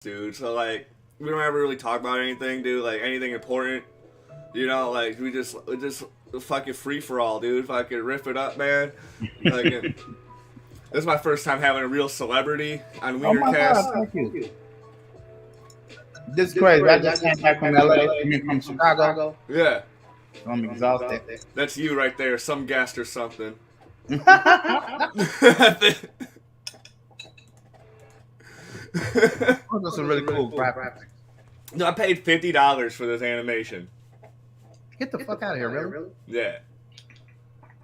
dude. So like, we don't ever really talk about anything, dude. Like anything important, Like we just fucking free for all, dude. Fucking riff it up, man. Like, this is my first time having a real celebrity on Oh my WeinerCast. God, thank you. This is crazy. I just came back from LA, from Chicago. Yeah, I'm exhausted. that's you right there. Some guest or something. Those are some really cool graphics. No, I paid $50 for this animation. Get the fuck out of here, really? Yeah.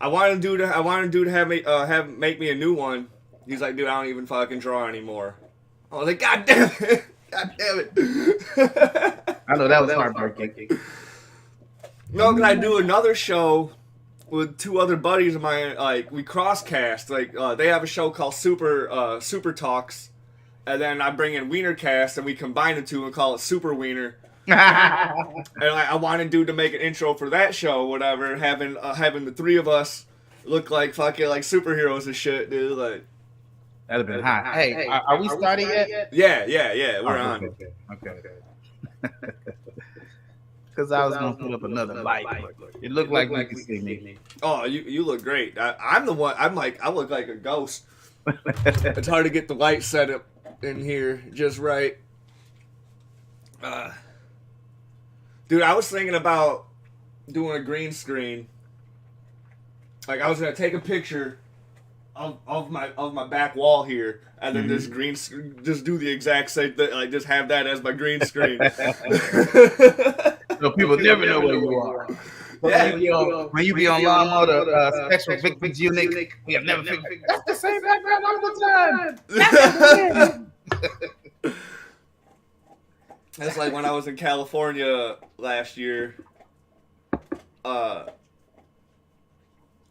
I wanted dude to have make me a new one. He's like, dude, I don't even fucking draw anymore. I was like, God damn it. God damn it. I know that was heartbreaking. No, because I do another show with two other buddies of mine. Like, we crosscast. Like, they have a show called Super Talks. And then I bring in WeinerCast and we combine the two and call it Super Wiener. And I wanted dude to make an intro for that show, whatever. Having the three of us look like fucking like superheroes and shit, dude. Like, that'd have been hot. Hey, are we starting yet? Yeah. We're on. Okay. Because I was gonna put up another light. It looked like we could see me. Oh, you look great. I'm the one. I look like a ghost. It's hard to get the light set up in here just right. Dude, I was thinking about doing a green screen. Like, I was gonna take a picture of my back wall here, and then just just do the exact same thing. Like, just have that as my green screen. So people never know where you are. Yeah. When you be on Lawn Motor, Special Victims Unit, we have never figured. That's the same background all the time. That's like when I was in California last year. I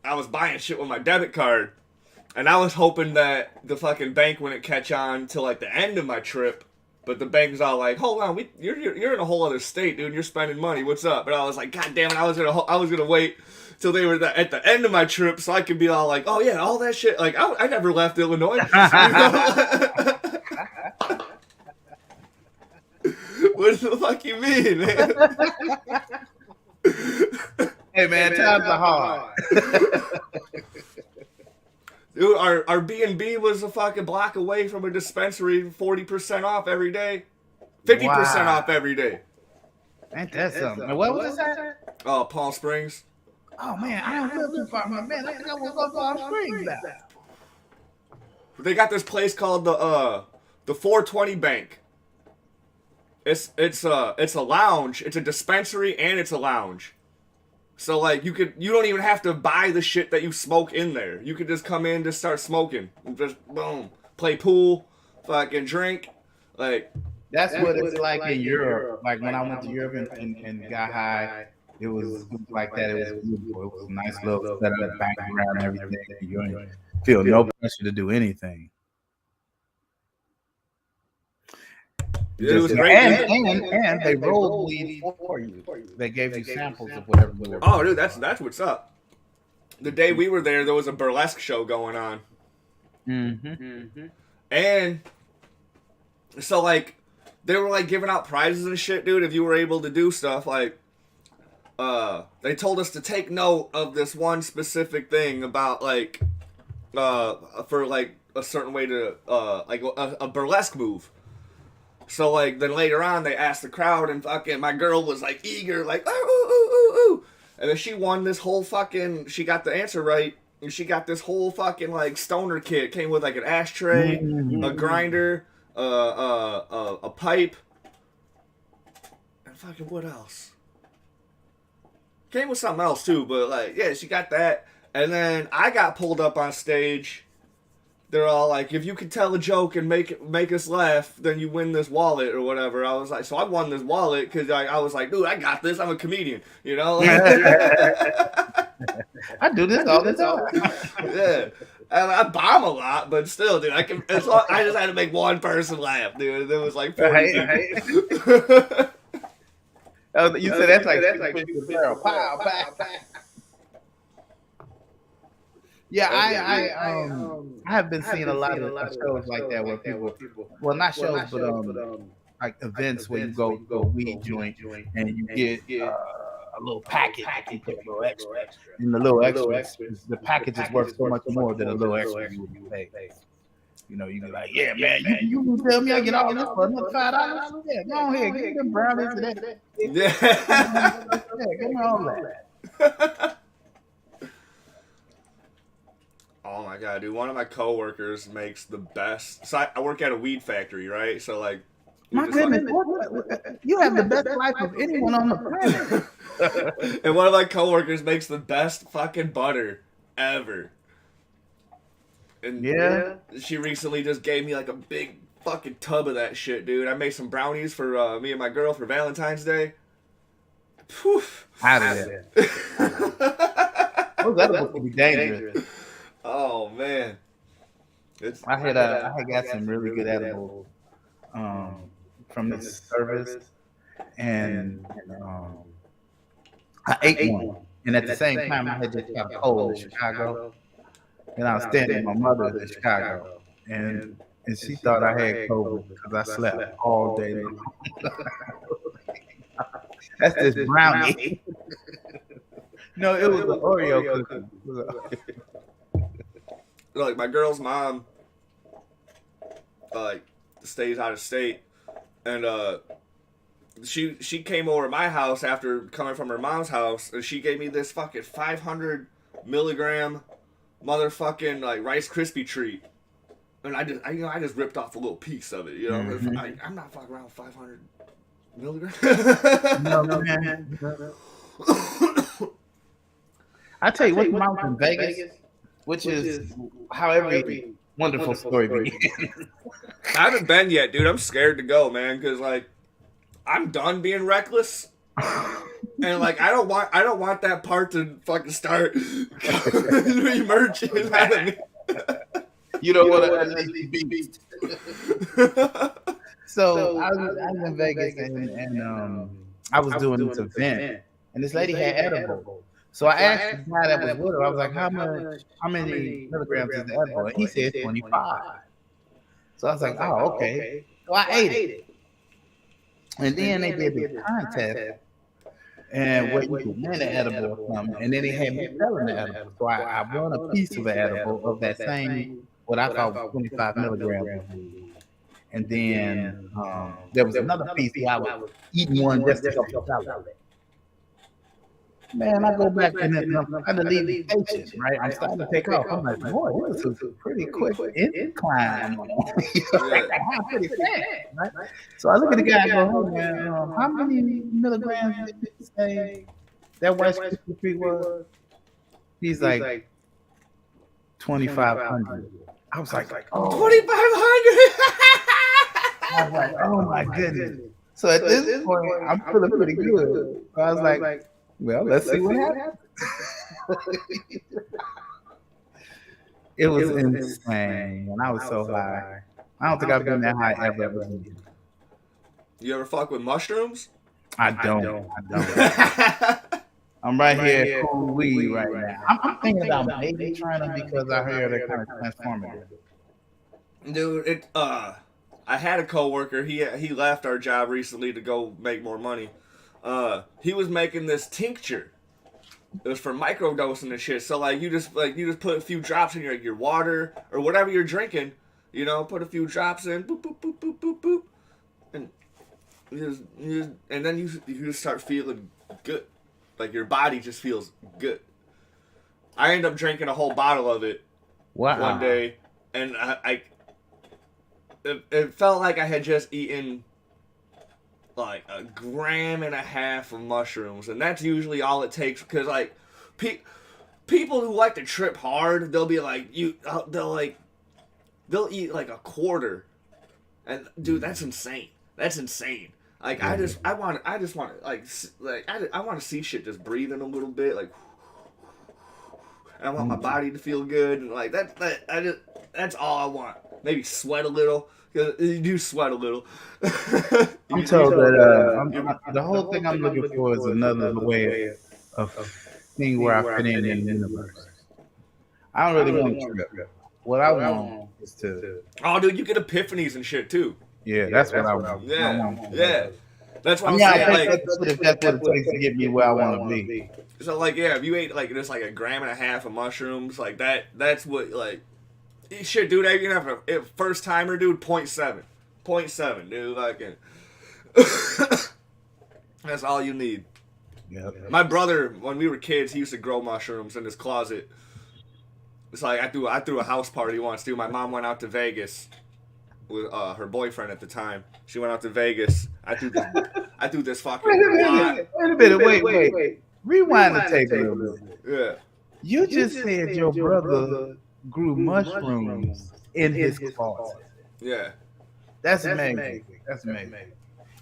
was buying shit with my debit card, and I was hoping that the fucking bank wouldn't catch on till like the end of my trip. But the bank was all like, "Hold on, you're in a whole other state, dude. You're spending money. What's up?" And I was like, "God damn it! I was gonna wait till they were at the end of my trip so I could be all like, oh yeah, all that shit. Like I never left Illinois." What the fuck you mean, man? Hey man, times are hard. Dude, our B&B was a fucking block away from a dispensary, 40% off every day, 50% off every day. Ain't that something? What was that? Oh, Palm Springs. Oh man, I don't live too far, man. I think I want to go to Palm Springs now. They got this place called the 420 Bank. It's a lounge. It's a dispensary and it's a lounge. So like you don't even have to buy the shit that you smoke in there. You could just come in, just start smoking, and just boom, play pool, fucking drink, like. That's what it's like in Europe. Like when I went to Europe and got high, it was like that. It was beautiful. It was a nice little setup, background, and everything. You don't feel no pressure to do anything. It was great. And they rolled weed for you. They gave you samples of whatever. Oh, dude, that's what's up. The day we were there was a burlesque show going on. And so, like, they were, like, giving out prizes and shit, dude, if you were able to do stuff. Like, they told us to take note of this one specific thing about, like, for, like, a certain way to, like, a burlesque move. So, like, then later on, they asked the crowd, and fucking my girl was, like, eager, like, ooh, ooh, ooh, ooh, ooh. And then she won this whole fucking, she got the answer right, and she got this whole fucking, like, stoner kit. Came with, like, an ashtray, a grinder, a pipe, and fucking what else? Came with something else, too, but, like, yeah, she got that. And then I got pulled up on stage. They're all like, if you can tell a joke and make us laugh, then you win this wallet or whatever. I was like, so I won this wallet because I was like, dude, I got this. I'm a comedian, you know? Like, I do this all the time. Yeah. I bomb a lot, but still, dude, I just had to make one person laugh, dude. There was like 40 people. You said that's like pow, pow, pow. Yeah, I have been seeing a lot of shows like that where people, well, not shows, but like events where you go to a weed joint and you get a little package that you pay a little extra, and the little extras, the package is worth so much more than a little extra you would pay. You know, you be like, yeah, man, you tell me I get all this for another $5? Yeah, go ahead, give me them brownies and that. Yeah. Yeah, give me all that. Oh my god, dude! One of my coworkers makes the best. So I work at a weed factory, right? So like, my goodness, you have the best life of anyone on the planet. And one of my coworkers makes the best fucking butter ever. And yeah, she recently just gave me like a big fucking tub of that shit, dude. I made some brownies for me and my girl for Valentine's Day. Poof. Out of there. Those edibles can be dangerous. Oh man, I had got some really good edibles from this service, and I ate one, and at the same time I had just got a cold in Chicago, and I was staying with my mother in Chicago, and she thought I had COVID because I slept all day long. That's this brownie. No, it was an Oreo cookie. Like my girl's mom, like stays out of state, and she came over to my house after coming from her mom's house, and she gave me this fucking 500 milligram motherfucking like Rice Krispie treat, and I just ripped off a little piece of it, you know. Mm-hmm. I'm not fucking around with 500 milligrams. No, man. I tell you what, when I was in Vegas. Which is how every wonderful story begins. I haven't been yet, dude. I'm scared to go, man, because like I'm done being reckless, and like I don't want that part to fucking start emerging out of me. You don't want to be. So I was in Vegas and I was doing this event, and this lady had edible. So I asked the guy that was with her, I was like, how many milligrams is the edible? And he said 25. So I was like, oh, okay. So I ate it. And then they did the contest and where you could win an edible or something. And then they had me selling the edible. So I won a piece of an edible of that same, what I thought was 25 milligrams. And then there was another piece where I was eating one just to help out. Man, I go back and then I leave the station, right? I'm starting to take off. I'm like, boy, this is a pretty quick incline. Pretty fast, right? So I look at the guy and go, hey, man, how many milligrams did you say that Rice Krispie treat was? He's like 2,500. I was like, oh, 2,500. I was like, oh my goodness. So at this point, I'm feeling pretty good. So I was like, well, let's see what happens. It was insane, and I was so high. I don't think I've been that high ever. You ever fuck with mushrooms? I don't. I'm right here at cool weed right now. I'm thinking about maybe trying them because I hear they're kind of transformative. Dude, I had a coworker. He left our job recently to go make more money. He was making this tincture. It was for microdosing and shit. So like you just put a few drops in your water or whatever you're drinking, you know, put a few drops in, boop boop boop boop boop boop, and then you just start feeling good, like your body just feels good. I ended up drinking a whole bottle of it one day, and it felt like I had just eaten like 1.5 grams of mushrooms, and that's usually all it takes. Because like people who like to trip hard, they'll be like they'll eat like a quarter, and dude, that's insane. That's insane. Like I want to see shit just breathing a little bit, like. And I want my body to feel good, and like that's all I want. Maybe sweat a little. You do sweat a little. I'm told that the whole thing I'm looking for is another way of seeing where I fit in the universe. I don't really want to trip. What I want is to. Oh, dude, you get epiphanies and shit too. Yeah, that's what I want. Yeah. That's what I'm I saying. think if that's what it takes to get me where I want to be. So like, yeah, if you ate like just like a gram and a half of mushrooms, like that's what like. Shit, dude, you can have a first timer, dude. 0.7, dude. Like, that's all you need. Yep. My brother, when we were kids, he used to grow mushrooms in his closet. It's like I threw a house party once, dude. My mom went out to Vegas with her boyfriend at the time. She went out to Vegas. I threw this fucking. Wait a minute. Wait. Rewind the tape a little bit. Yeah. You just said your brother grew mushrooms in his closet. Yeah. That's amazing. That's amazing.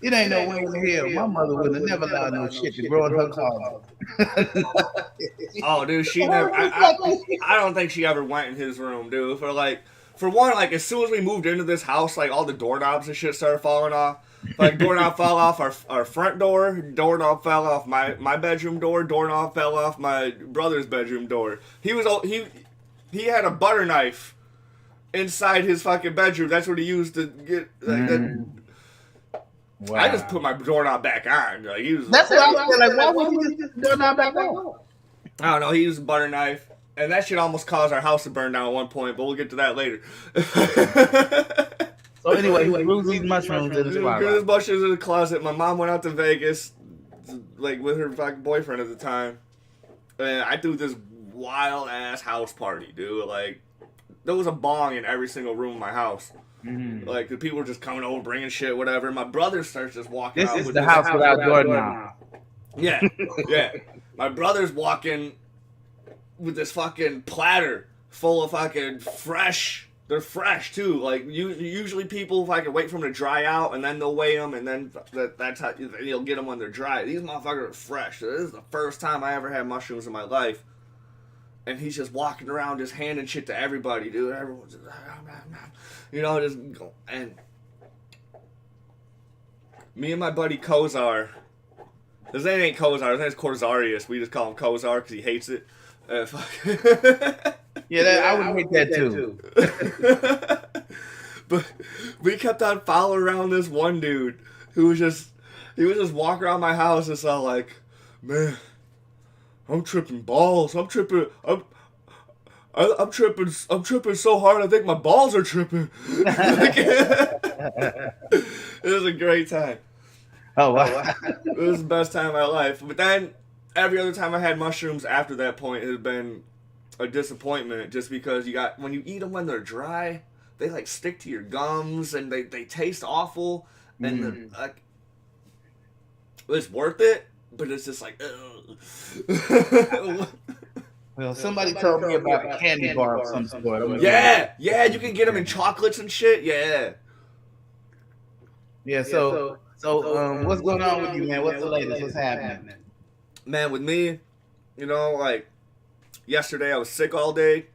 It ain't no way in the hell. My mother would have never allowed no shit to grow in her closet. Oh, dude, she never. I don't think she ever went in his room, dude. For one, like as soon as we moved into this house, like all the doorknobs and shit started falling off. Like doorknob fell off our front door. Doorknob fell off my bedroom door. Doorknob fell off my brother's bedroom door. He had a butter knife inside his fucking bedroom. That's what he used to get. Wow. I just put my doorknob back on. Like, that's what I was saying. Like, why would you just doorknob back on? I don't know. He used a butter knife, and that shit almost caused our house to burn down at one point. But we'll get to that later. So anyway, he grew these mushrooms in his closet. Grew these mushrooms in the closet. My mom went out to Vegas, like with her fucking boyfriend at the time, and I threw this wild ass house party, dude. Like, there was a bong in every single room of my house. Mm-hmm. Like, the people were just coming over, bringing shit, whatever. My brother starts just walking out. This is the house without doorknob. Yeah, yeah. My brother's walking with this fucking platter full of fucking fresh. They're fresh too. Like usually people fucking wait for them to dry out and then they'll weigh them and then that's how you'll get them when they're dry. These motherfuckers are fresh. So this is the first time I ever had mushrooms in my life. And he's just walking around, just handing shit to everybody, dude. Everyone's just, just and me and my buddy Kozar. His name ain't Kozar. His name's Corzarius. We just call him Kozar because he hates it. Yeah, I would hate that too. But we kept on following around this one dude who was just walking around my house and all like, man, I'm tripping balls. I'm tripping so hard I think my balls are tripping. It was a great time. Oh wow. It was the best time of my life. But then every other time I had mushrooms after that point, it has been a disappointment just because when you eat them when they're dry, they like stick to your gums and they taste awful and it's worth it, but it's just like well, somebody told me about a candy bar of some sort. Yeah, you can get them in chocolates and shit. Yeah. So what's going on with you, man? What's the latest? What's happening? Man, with me, like yesterday I was sick all day,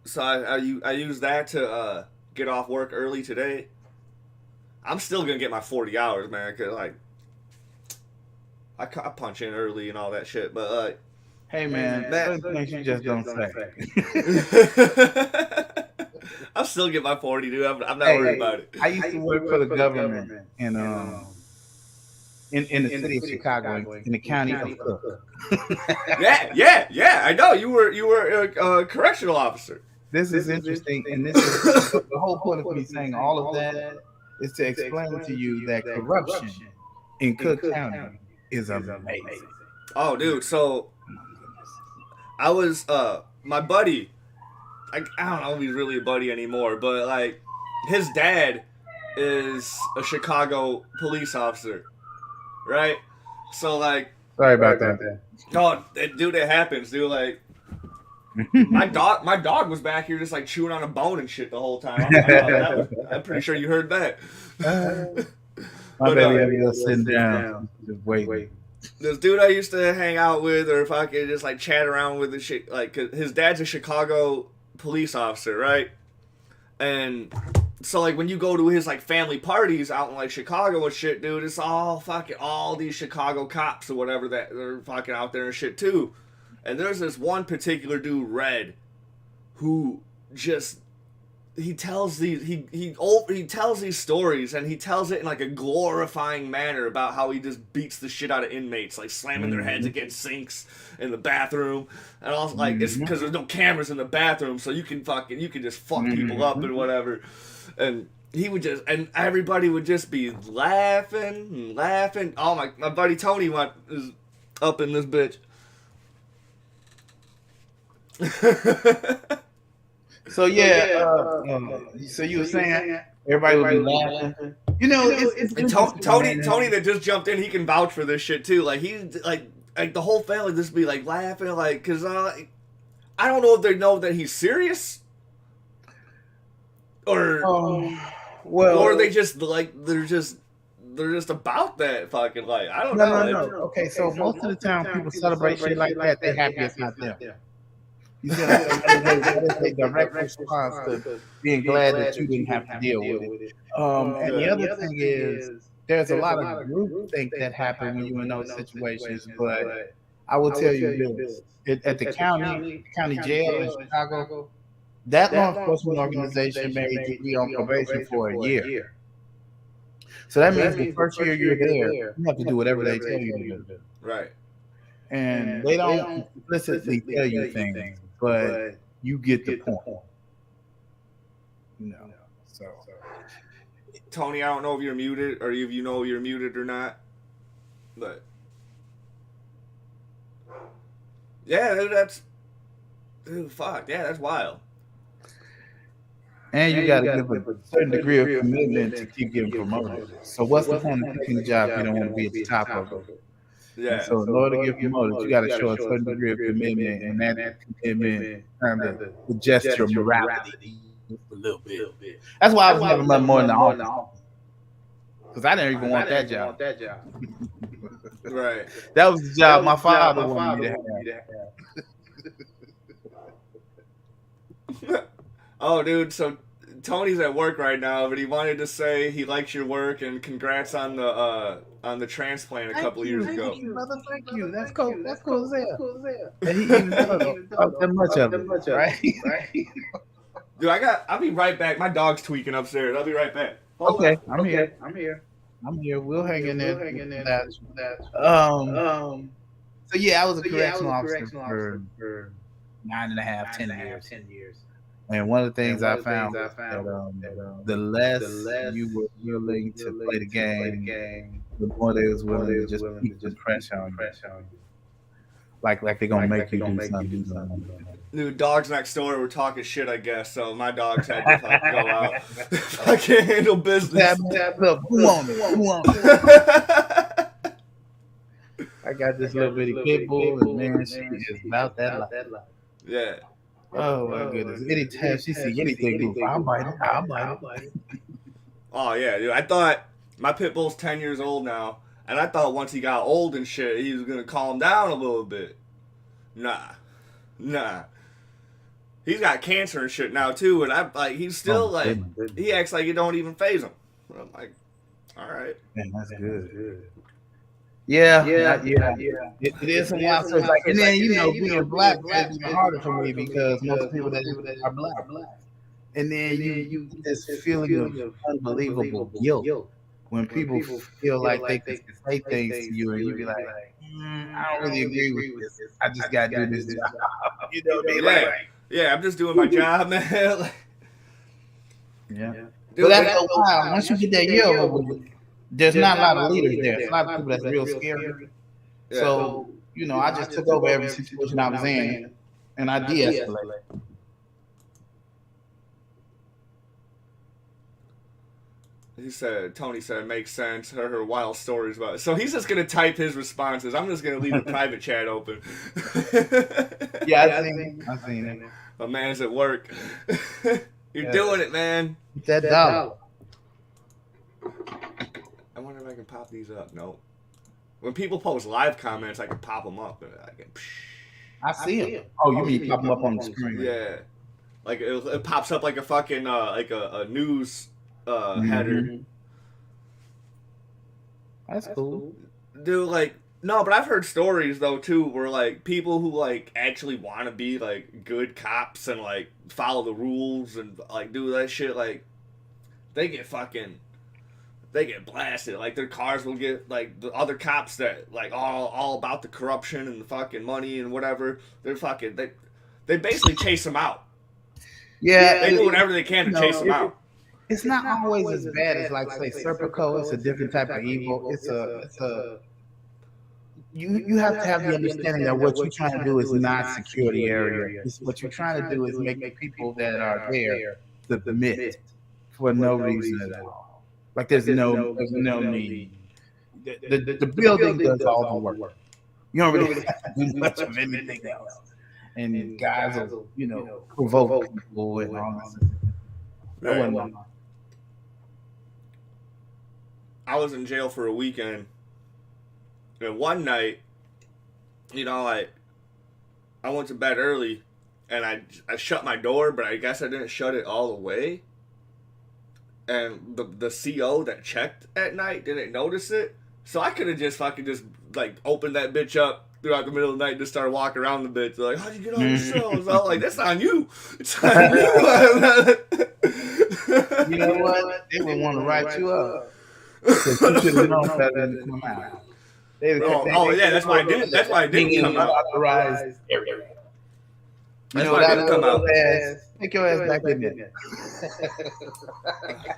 so I used that to get off work early today. I'm still gonna get my 40 hours, man, because like I punch in early and all that shit, but like, hey man, things you just don't say. I'll still get my 40, dude. I'm not worried about it. I used to work for the government in the city of Chicago, in the county of Cook. Yeah. I know you were a correctional officer. This is interesting, and this is the whole point of me saying all of that is to explain to you that corruption in Cook County is amazing. Oh, dude. So I was my buddy. I don't know if he's really a buddy anymore, but like his dad is a Chicago police officer. Right? So, like... Sorry about that. Oh, dude, it happens, dude. Like, my dog was back here just, like, chewing on a bone and shit the whole time. I'm pretty sure you heard that. My baby was sitting down. Just wait. This dude I used to hang out with or fucking just, like, chat around with and shit. Like, 'cause his dad's a Chicago police officer, right? And... So, like, when you go to his, like, family parties out in, like, Chicago and shit, dude, it's all these Chicago cops or whatever that they're fucking out there and shit, too. And there's this one particular dude, Red, who just he tells these stories, and he tells it in like a glorifying manner about how he just beats the shit out of inmates, like slamming their heads against sinks in the bathroom, and also like it's because there's no cameras in the bathroom, so you can just fuck people up and whatever, and he would just, and everybody would just be laughing and laughing. Oh my buddy Tony is up in this bitch. So so you were saying everybody would be laughing. You know, it's Tony that just jumped in, he can vouch for this shit too. Like he's like the whole family just be like laughing, like because I don't know if they know that he's serious or or they just like they're just about that fucking like I don't know. No. Okay, so most of the time people celebrate shit like that. They're happy it's not them. You see, that is a direct response to being glad that you didn't have to deal with it. And the other thing is, there's a lot of groupthink that happen when you're in those situations. But I will tell you this: at the county jail in Chicago, that law enforcement organization made you be on probation for a year. So that means the first year you're there, you have to do whatever they tell you to do. Right. And they don't explicitly tell you things, but you get the point. You know. So Tony, I don't know if you're muted or if you know you're muted or not. But yeah, that's wild. And you got to give a certain degree of commitment to keep getting promoted. So what's the point of picking a job if you don't want to be at the top of it? Yeah. And so in order to get promoted, you got to show a certain degree of commitment, and that commitment kind of adjusts your morality a little bit. That's why I was never much more in the office, because I didn't even want that job. Right. That was the job my father wanted me to have. Oh, dude, so Tony's at work right now, but he wanted to say he likes your work and congrats on the transplant a couple years ago. Thank you, brother. Thank you. That's cool. That's cool as hell. And he even doesn't that much of it, right? Dude, I'll be right back. My dog's tweaking upstairs. I'll be right back. Okay, I'm here. We'll hang in there. So yeah, I was a correctional officer for 9.5, 10 years. And one of the things I found that the less you were willing to play the game, the more they was willing to just keep the pressure on you. Like they're gonna make you do something. Dude, dogs next door were talking shit, I guess. So my dogs had to go out. I can't handle business. Look, who on it? I got this little bitty pit bull, and man, she is about that life. Yeah. Oh my goodness! Anytime she see anything move, I'll bite it. Oh yeah, dude. I thought my pit bull's 10 years old now, and I thought once he got old and shit, he was gonna calm down a little bit. Nah. He's got cancer and shit now too, and he's still he acts like it don't even faze him. I'm like, all right. Man, that's good. Yeah. It is some wild stuff. And then being black is even harder for me because most people that are black. And then you get this feeling of unbelievable guilt when people feel like they can say things to you, and you be like, I don't really agree with this. I just gotta do this job. You know what I mean? Yeah, I'm just doing my job, man. Yeah. But after a while, once you get that year over with, there's not a lot of leaders there. There's a lot of people that's real scary. Yeah. So, I just took over every situation I was in, and I de-escalated. Tony said, makes sense. Her wild stories about it. So he's just going to type his responses. I'm just going to leave the private chat open. Yeah, I've seen it. My man's at work. You're doing it, man. That dollar. I wonder if I can pop these up. No. When people post live comments, I can pop them up. I see them. Oh, you mean pop them up on the screen? Yeah. Like it pops up like a fucking like a news header. That's cool. Dude, like No, but I've heard stories though too, where like people who like actually want to be like good cops and like follow the rules and like do that shit, like they get fucking they get blasted. Like their cars will get like the other cops that like all about the corruption and the fucking money and whatever. They're fucking they basically chase them out. Yeah, They do whatever they can to chase them out. It's not always as bad as like say Serpico. It's a different type of evil. It's a you have to have the understanding that what you're trying to do is not secure the area. It's what you're trying to do is make the people that are there submit for no reason at all. Like there's no need. The building does all the work. You don't really have to do much of anything else. And guys will, provoke people and all this. Right. I was in jail for a weekend, and one night, I went to bed early, and I shut my door, but I guess I didn't shut it all the way. And the CO that checked at night didn't notice it, so I could have just like opened that bitch up throughout the middle of the night and just started walking around the bitch. Like, how'd you get on the cell? I was all like, that's on you. It's on you. You know what? They would want to write you up. Because you should have known better than to come out. Yeah, that's why I didn't. That's why I didn't come out. Authorized area. That's why I didn't come out. Take your ass back in there.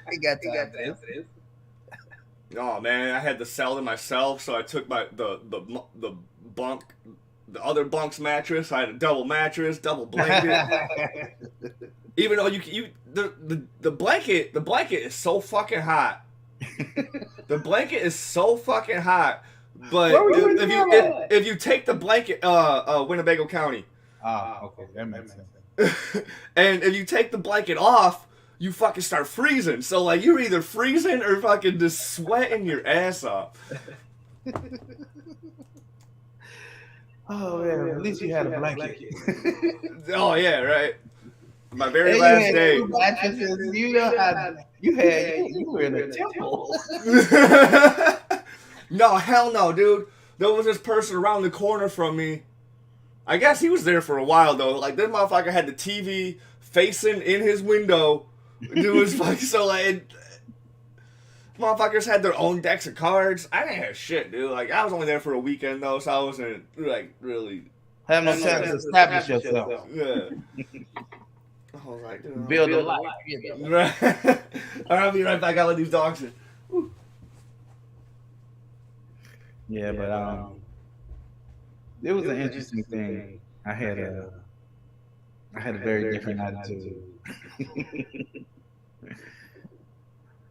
I got time for this. Oh man, I had the cell to myself, so I took the bunk, the other bunk's mattress. I had a double mattress, double blanket. Even though the blanket is so fucking hot. The blanket is so fucking hot. But if you take the blanket, Winnebago County. Okay, that makes sense. And if you take the blanket off, you fucking start freezing. So like you're either freezing or fucking just sweating your ass off. Oh yeah, at least you had a blanket. Oh yeah, right. My very last day. You were in a temple. No, hell no, dude. There was this person around the corner from me. I guess he was there for a while though. Like this motherfucker had the TV facing in his window. Dude was fucking so like motherfuckers had their own decks of cards. I didn't have shit, dude. Like I was only there for a weekend though, so I wasn't like really have no chance to establish yourself. Yeah. I was like, dude, build a life. Right. Alright, I'll be right back out with these dogs. Yeah, but it was an interesting thing. I had a very different attitude.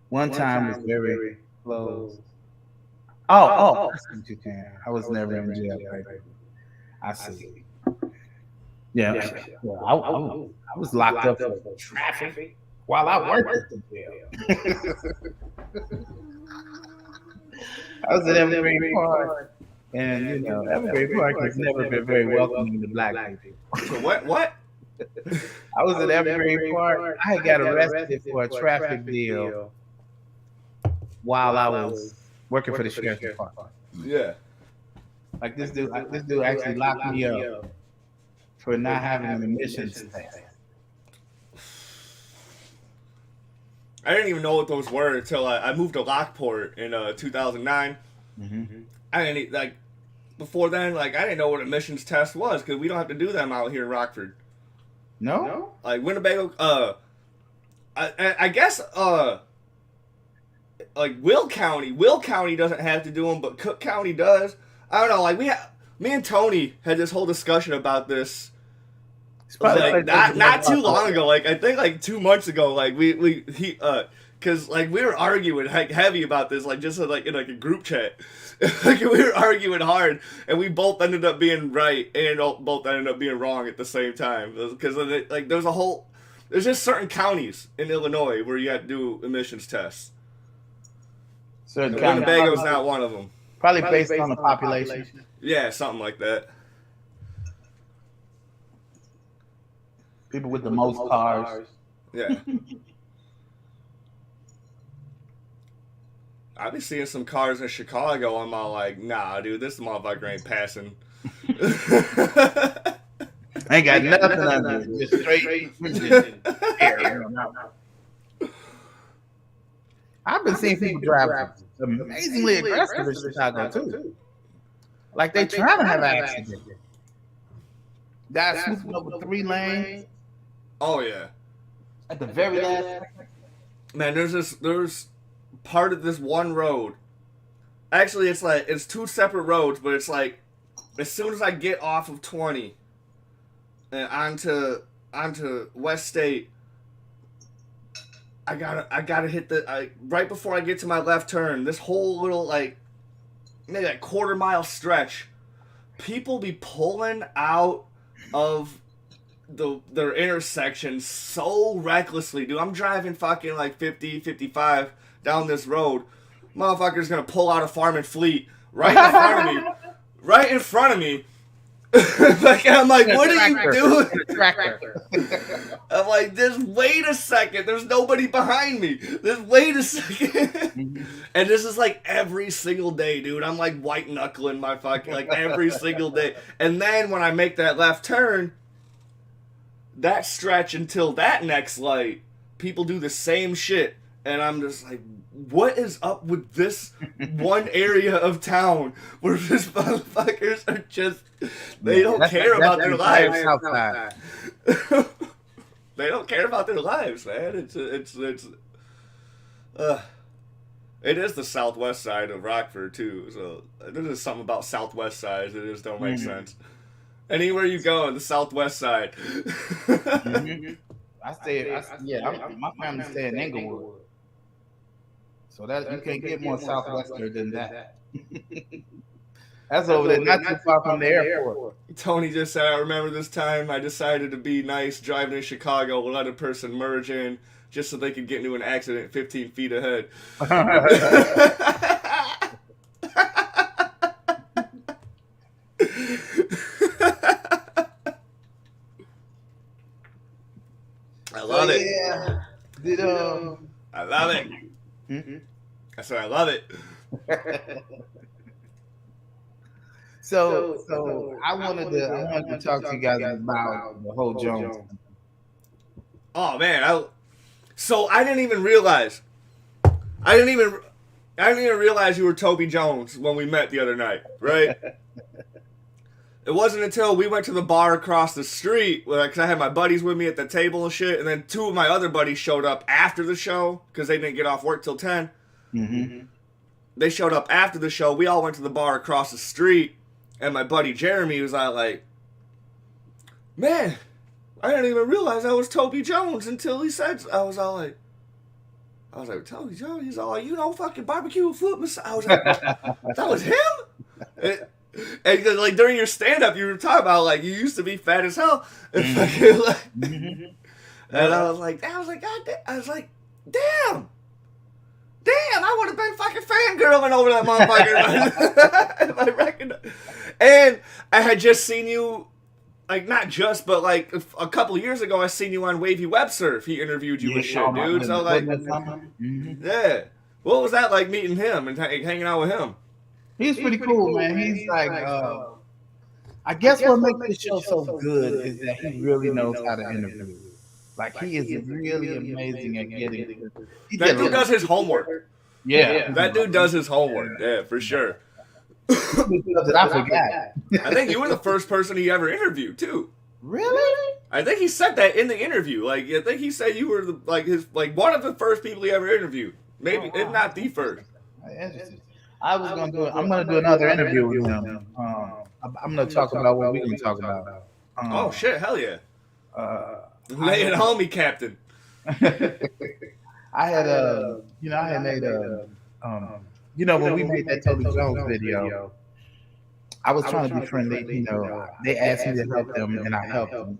One time was very close. Oh, I was never in jail. I see. Yeah. I was locked up for traffic while I worked at the jail. I was at Evergreen Park, and Evergreen Park has never been very welcoming to black people. So what? I was at Evergreen Park. I got arrested for a traffic deal while I was working for the sheriff's department. Yeah. Like this dude actually locked me up for not having an admissions test. I didn't even know what those were until I moved to Lockport in 2009. Mm-hmm. I didn't before then. Like I didn't know what admissions test was because we don't have to do them out here in Rockford. No. Like Winnebago. I guess like Will County doesn't have to do them, but Cook County does. I don't know. Like me and Tony had this whole discussion about this. Like not too long ago, like I think like 2 months ago, like because like we were arguing like heavy about this, like just like in like a group chat, like we were arguing hard, and we both ended up being right and both ended up being wrong at the same time because like there's just certain counties in Illinois where you have to do emissions tests. Winnebago's not one of them. Probably based on the population. Yeah, something like that. People with the most cars. Yeah. I be seeing some cars in Chicago. I'm all like, nah, dude, this motherfucker ain't passing. Ain't got nothing under it. Just straight air. I've been seeing people drive amazingly aggressive in Chicago too. Like they trying to have accidents. Guys swooping over 3 lanes. Oh yeah. At the very last. Man, there's part of this one road. Actually, it's 2 separate roads, but it's like as soon as I get off of 20 and onto West State, I gotta hit right before I get to my left turn. This whole little maybe like quarter-mile stretch, people be pulling out of their intersection so recklessly, dude. I'm driving fucking like 50, 55 down this road. Motherfucker's gonna pull out a Farm and Fleet right in front of me. Right in front of me. I'm like, what are you doing? I'm like, just wait a second. There's nobody behind me. Just wait a second. And this is like every single day, dude. I'm like white knuckling my fucking like every single day. And then when I make that left turn, that stretch until that next light, people do the same shit. And I'm just like, what is up with this one area of town where these motherfuckers are just, they don't care about their lives. They don't care about their lives, man. It is the southwest side of Rockford, too. So there's something about southwest sides that just don't make sense. Anywhere you go on the southwest side. My family stay in Englewood. So that you can't get more southwestern than that. That's over there, not too far from the airport. Tony just said, I remember this time I decided to be nice driving in Chicago, let a person merge in just so they could get into an accident 15 feet ahead. I love it. Yeah. I love it. I said I love it. So I wanted to talk to you guys about the whole Jones. Oh man, so I didn't even realize. I didn't even realize you were Toby Jones when we met the other night, right? It wasn't until we went to the bar across the street, because I had my buddies with me at the table and shit, and then 2 of my other buddies showed up after the show because they didn't get off work till 10. They showed up after the show. We all went to the bar across the street, and my buddy Jeremy was like, man, I didn't even realize I was Toby Jones until he said so. I was like, Toby Jones? He's all like, fucking barbecue foot massage. I was like, that was him? And like during your stand-up, you were talking about like you used to be fat as hell, and fucking and I was like, God damn. I was like, damn, I would have been fucking fangirling over that motherfucker if I recognized. And I had just seen you, like not just, but like a couple of years ago, I seen you on Wavy Web Surf. He interviewed you and shit, dude. So like, yeah, what was that like meeting him and hanging out with him? He's pretty cool, man. He's like, I guess what makes this show so good is that he really knows how to interview. Like, he is really amazing at getting. That dude does his homework. Yeah. That dude does his homework. Yeah, for sure. I forgot. I think you were the first person he ever interviewed, too. Really? I think he said that in the interview. Like, I think he said you were one of the first people he ever interviewed. Maybe, if not the first. Interesting. I'm gonna do another interview with him. I'm gonna talk about what we're gonna talk about. Oh shit! Hell yeah! Lay it on me, Captain. I had made when we made that Toby Jones video, I was trying to be friendly. They asked me to help them, and I helped them.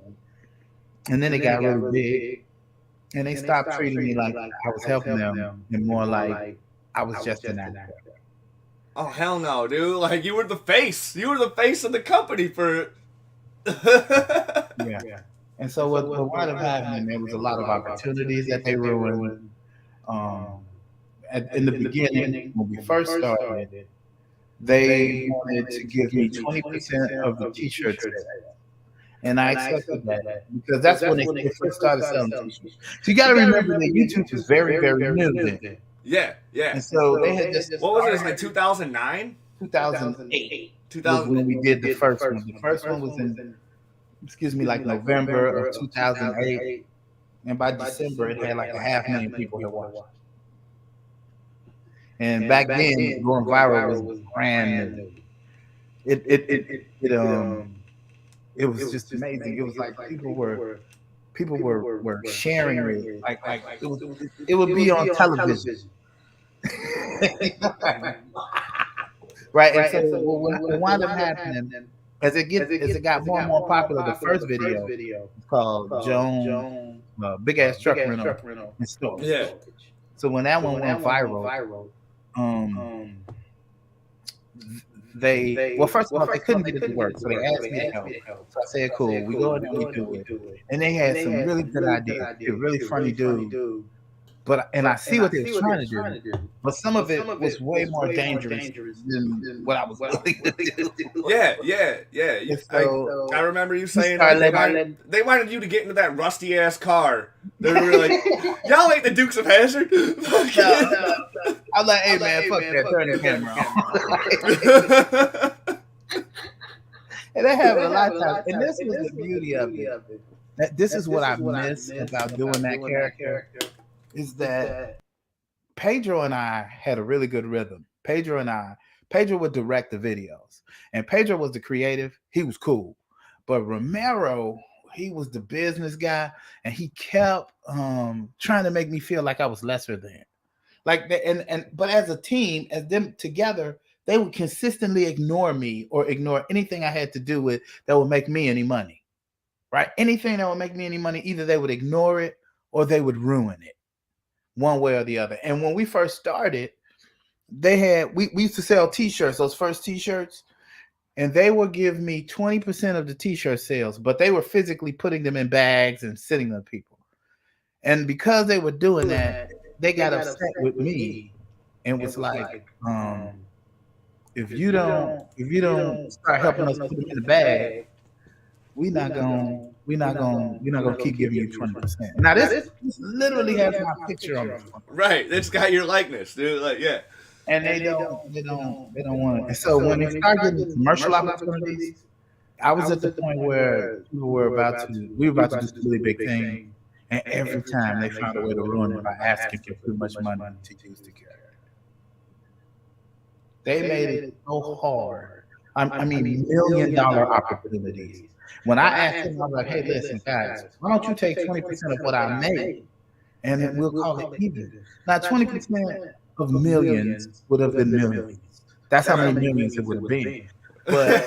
And then it got really big, and they stopped treating me like I was helping them, and more like I was just an actor. Oh hell no, dude! Like you were the face. You were the face of the company for. Yeah. And so what wound up happening, there was a lot of opportunities that they ruined. in the beginning, when we first started, they wanted to give me 20% of the t-shirt sales. And I accepted that because that's when they first started selling t-shirts. So you got to remember that YouTube was very, very new then. Yeah. And so they had just what was it? It was like 2009? 2008 2000 was when we did the first one. The first one was in, like November of 2008. And by December, it had like 500,000 people had watched. And back then, going viral was brand new. It was just amazing. It was like people were sharing it. Like it would be on television. Right. And so what wound up happening as it got more and more popular, the first video was called Joan Big Ass Truck Rental in Storage. Yeah. So when that one went viral, first of all, they couldn't get it to work, so they asked me to help. So I said, cool, we go ahead and we do it. And they had some really good ideas. They're really funny dude. And I see what they were trying to do, but some of it was way more dangerous than what I was willing to do. Yeah. So I remember you saying they wanted you to get into that rusty ass car. They were like, y'all ain't the Dukes of Hazzard. No. I'm like, hey man, fuck that, turn the camera on. And they have a lot of times, and this was the beauty of it. This is what I miss about doing that character. Is that Pedro and I had a really good rhythm. Pedro would direct the videos, and Pedro was the creative. He was cool, but Romero, he was the business guy, and he kept trying to make me feel like I was lesser than. But as a team, as them together, they would consistently ignore me or ignore anything I had to do with that would make me any money. Right? Anything that would make me any money, either they would ignore it or they would ruin it. One way or the other. And when we first started, we used to sell t-shirts, those first t-shirts, and they would give me 20% of the t-shirt sales, but they were physically putting them in bags and sending them to people. And because they were doing that, they got upset with me and was like, if you don't start helping us put them in the bag, we're not gonna keep giving you 20%. Now this literally has my picture on it. Right, it's got your likeness, dude. Like, yeah. And they don't want it. And so when they start getting commercial opportunities, I was at the point where we were about to do this really big thing, and every time they found a way to ruin it by asking for too much money to use the character. They made it so hard. I mean, $1 million opportunities. When I asked them, I was like, hey, listen, guys, why don't you take 20% of what I made and then we'll call it even? Now, 20% of millions would have been millions. That's how many millions it would have been. But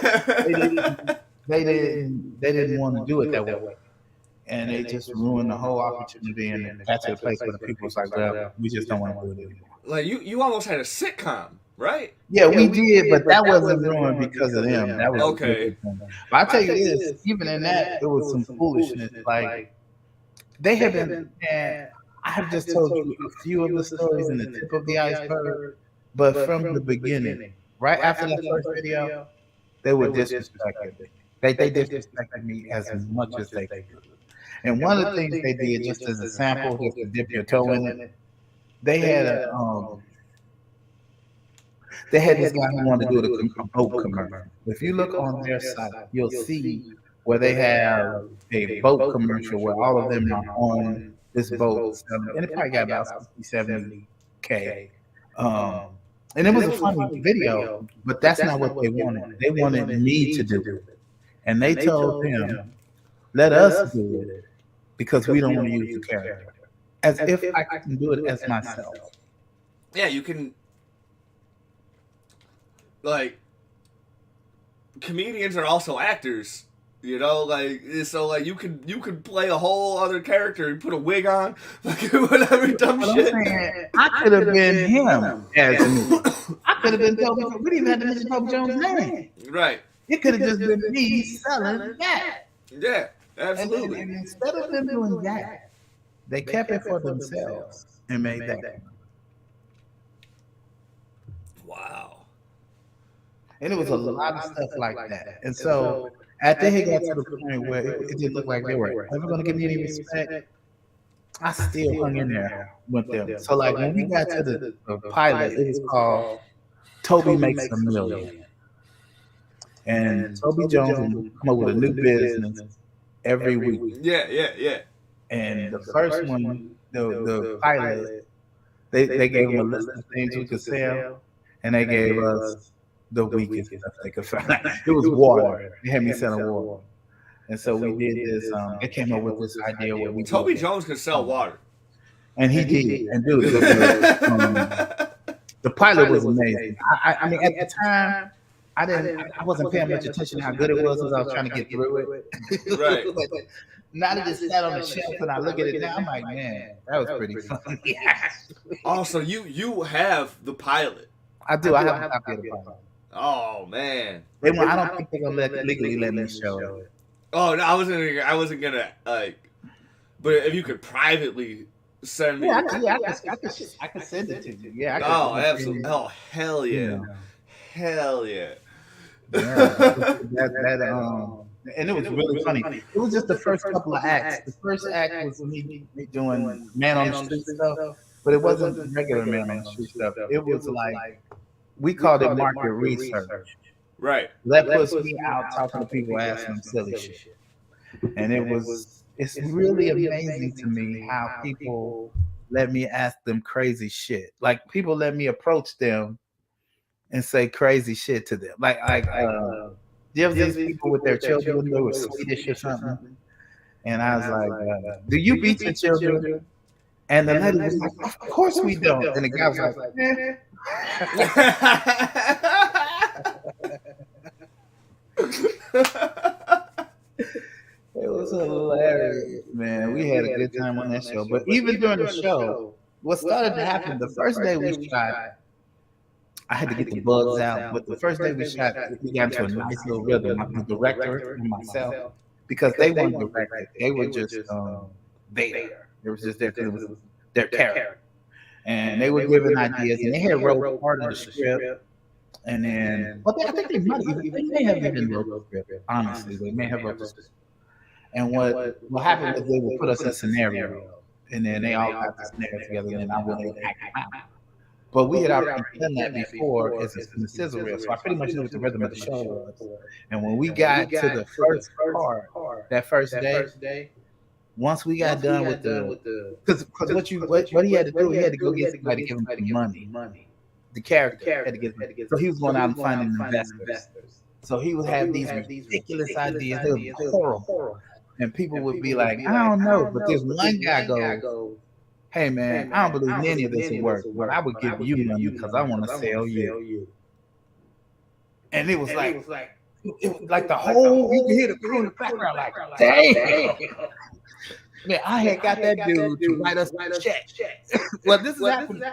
they didn't want to do it that way. And they just ruined the whole opportunity and got to the place where the people was like, well, we just don't want to do it anymore. Like, you almost had a sitcom, right? Yeah, we did, but that wasn't ruined because of them. That was okay. But I tell you this, even in that, it was some foolishness. Like, they have been, I have just told you a few of the stories in the tip of the iceberg, but from the beginning, right after that first video, they were disrespecting me. They disrespected me as much as they could. And one of the things they did, just as a sample, just to dip your toe in it, they had this guy who wanted to do a boat commercial. If you look on their site, you'll see where they have a boat commercial where all of them are on this boat. And it probably got about 60, 70K. And it was a funny video, but that's not what they wanted. They wanted me to do it. And they told him, let us do it because we don't want to use the character. As if I can do it as myself. Yeah, you can. Like, comedians are also actors, you know. Like, so like you could play a whole other character and put a wig on, like whatever dumb shit. I could have been him as me. I could have been Toby. We didn't even have to mention Toby Jones' name. Right. It could have just been me selling that. Yeah, absolutely. And instead of them doing that, they kept it for themselves and made that. Wow. And it was a lot of stuff like that. And so after he got to the point where it didn't look like they were ever going to give me any respect, I still hung in there with them. So like when we got to the pilot, it was called Toby Makes a Million. And Toby Jones would come up with a new business every week. Yeah. And the first one, the pilot, they gave him a list of things we could sell, and they gave us the weakest stuff they could find. It was water. They had me selling water. And so we did this. They came up with this idea where we Toby Jones could sell water. And he did. And dude, the pilot was amazing. I mean, at the time, I wasn't paying much attention to how good it was because I was trying to get through it. Right. Now that it sat on the shelf and I look at it now, I'm like, man, that was pretty funny. Also, you have the pilot. I do. I have a copy of the pilot. Oh man. I don't think they're gonna legally let me show it. Oh no, I wasn't gonna like. But if you could privately send me, I can send it to you. Yeah. Oh, absolutely. Oh, hell yeah. Hell yeah. And it was really funny. It was just the first couple of acts. The first act was me doing man on the street stuff, but it wasn't regular man on the street stuff. It was like we called it market research. Right. That puts me out talking to people, asking them silly shit. And it's really amazing to me how people let me ask them crazy shit. Like people let me approach them and say crazy shit to them. Like you ever these people with their children, they were Swedish or something. And I was like, do you beat your children? And the lady was like, of course we don't. And the guy was like, eh. It was hilarious, man. We had a good time on that show. But even during the show, what started to happen, the first day we shot, I had to get the bugs out. But the first day we shot, we got into a nice little rhythm. The director and myself, because they weren't directed. They were just there. It was just there because it was their character. And they were giving ideas, and they had wrote part of the script. And then, I think they may have even wrote the script. Honestly, they may have wrote the script. And what happened was they would put us in scenarios, and then they all got the scenarios together, and then I would act them out. But we had already done that before as a sizzle reel, so I pretty much knew what the rhythm of the show was. And when we got to the first part, that first day, once we got done with because what he had to do, he had to go get somebody to give him some money. The character had to get money. So he was going out and finding investors. So he would have these ridiculous ideas. They were horrible. And people would be like, I don't know. But this one guy goes, hey, man, I don't believe any of this will work. But I would give you money because I want to sell you. And it was like the whole, you could hear the crew in the background like, damn. Man, I had got that dude to write us a check. Well, this is happening.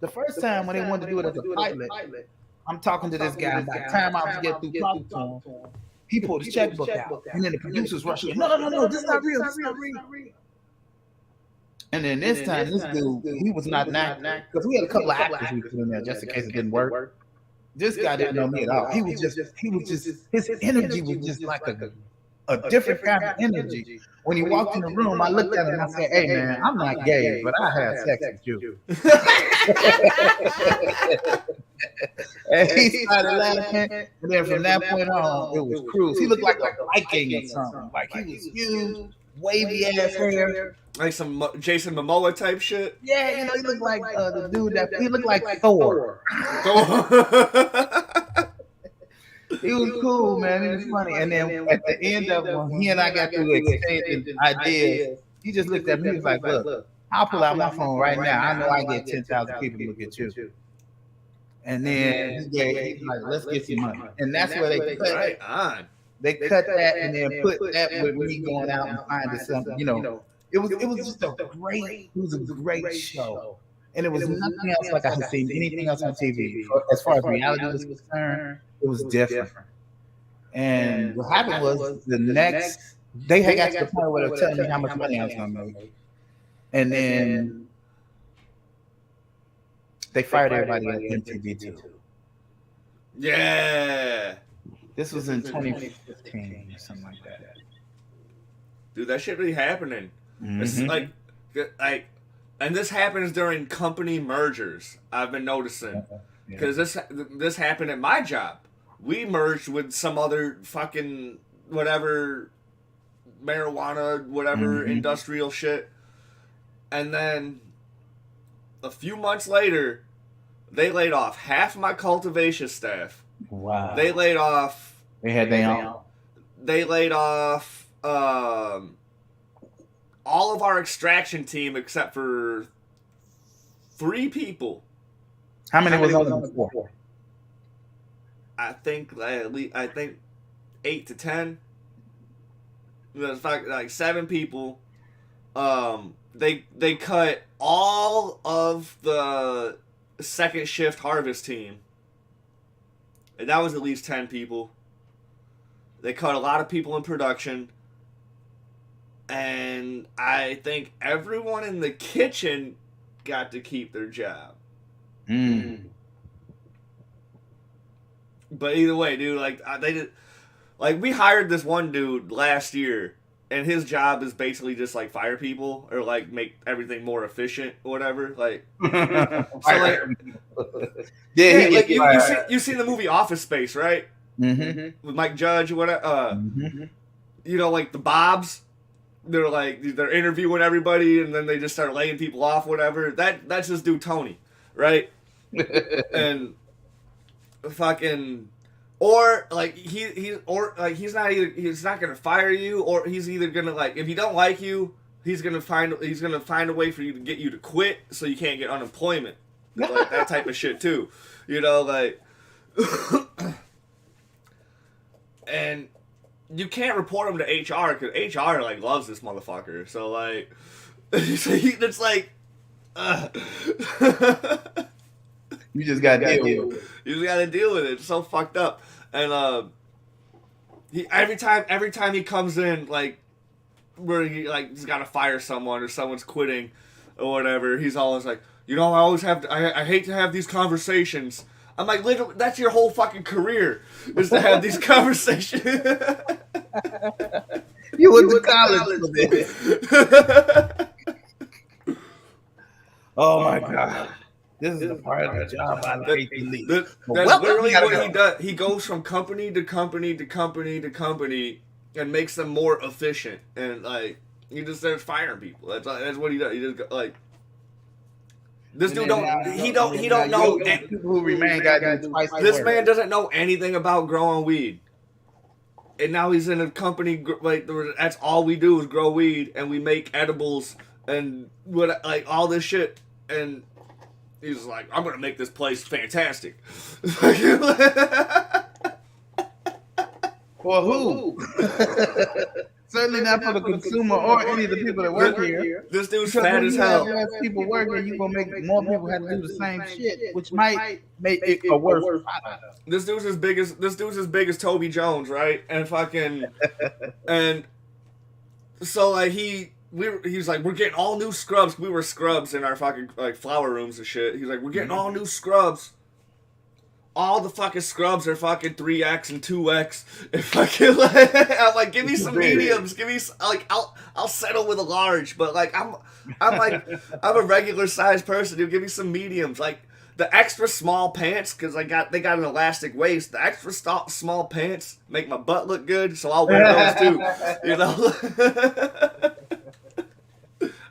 The first time when they wanted to do it as a pilot, I'm talking to this guy. By the time I was getting through talking to him, he pulled his checkbook out. And then the producers rushed in. No, this is not real. This is not real. And then this time, this dude, he was not an actor. Because we had a couple of actors we put in there just in case it didn't work. This guy didn't know me at all. He was just, his energy was just like a different kind of energy. When he walked in the room, I looked at him and I said, hey man, I'm not gay, but I have sex with you. And he started laughing. And then from that point on, it was Cruz. He looked like a Viking or something. Like he was huge, wavy ass hair. Like some Jason Momoa type shit? Yeah, he looked like the dude he looked like Thor. He was cool, man. He was funny. And then at the end of when he and I got through exchanging ideas, he just looked at me and was like, look, I'll pull out my phone right now. I know I get 10,000 people to look at you. And then he's like, let's get some money. And that's where they cut right on. They cut that and then put that with me going out and finding something, It was just a great show. And it was nothing else like I had seen anything else on TV. As far as reality was concerned, it was different. And what happened was the next, they had got to the point where they were telling me how much money I was going to make. And then They fired everybody at MTV too. Yeah. This was in 2015 or something like that. Dude, that shit be happening. It's Mm-hmm. and this happens during company mergers. I've been noticing because this happened at my job. We merged with some other fucking whatever marijuana, whatever industrial shit, and then a few months later, they laid off half my cultivation staff. Wow. They laid off. They had their own. They laid off all of our extraction team except for 3 people. How many was on the before? I think 8 to 10. There's like 7 people. They cut all of the second shift harvest team, and that was at least 10 people. They cut a lot of people in production, and I think everyone in the kitchen got to keep their job. But either way, dude, like they did, like we hired this one dude last year, and his job is basically just like fire people or like make everything more efficient or whatever. Like, so like, yeah, like you seen the movie Office Space, right? With Mike Judge or whatever. You know, like the Bobs. They're interviewing everybody, and then they just start laying people off, whatever. That's this dude Tony, right? And fucking, or like he's not gonna fire you, or he's either gonna, like, if he don't like you, he's gonna find a way for you to get you to quit so you can't get unemployment, like that type of shit too, you know, like. And you can't report him to HR because HR like loves this motherfucker. So like, it's like, you just gotta deal with it. You just gotta deal with it. It's so fucked up. And he every time he comes in, like, where he's gotta fire someone or someone's quitting or whatever, he's always like, you know, I hate to have these conversations. I'm like, literally, that's your whole fucking career, is to have these conversations. You went to college for this. Oh my god. This is the part of the job I hate to leave. That's literally what he does. He goes from company to company to company to company and makes them more efficient. And like, he just starts firing people. That's what he does. He just like, this dude don't know. People who remain got to do twice. This man doesn't know anything about growing weed. And now he's in a company like that's all we do is grow weed, and we make edibles and what, like, all this shit. And he's like, I'm gonna make this place fantastic. For who? Certainly not for the consumer or any of the people that work here. This dude's fat as hell. Less people working, you're gonna make more people have to do the same shit, which might make it a worse product. This dude's as big as Toby Jones, right? And fucking, and so like he's like, we're getting all new scrubs. We were scrubs in our fucking like flower rooms and shit. He's like, we're getting all new scrubs. All the fucking scrubs are fucking 3X and 2X. And fucking, I'm like, give me some mediums. Give me like, I'll settle with a large. But like, I'm a regular sized person, dude. Give me some mediums. Like the extra small pants, because they got an elastic waist. The extra small pants make my butt look good, so I'll wear those too. You know,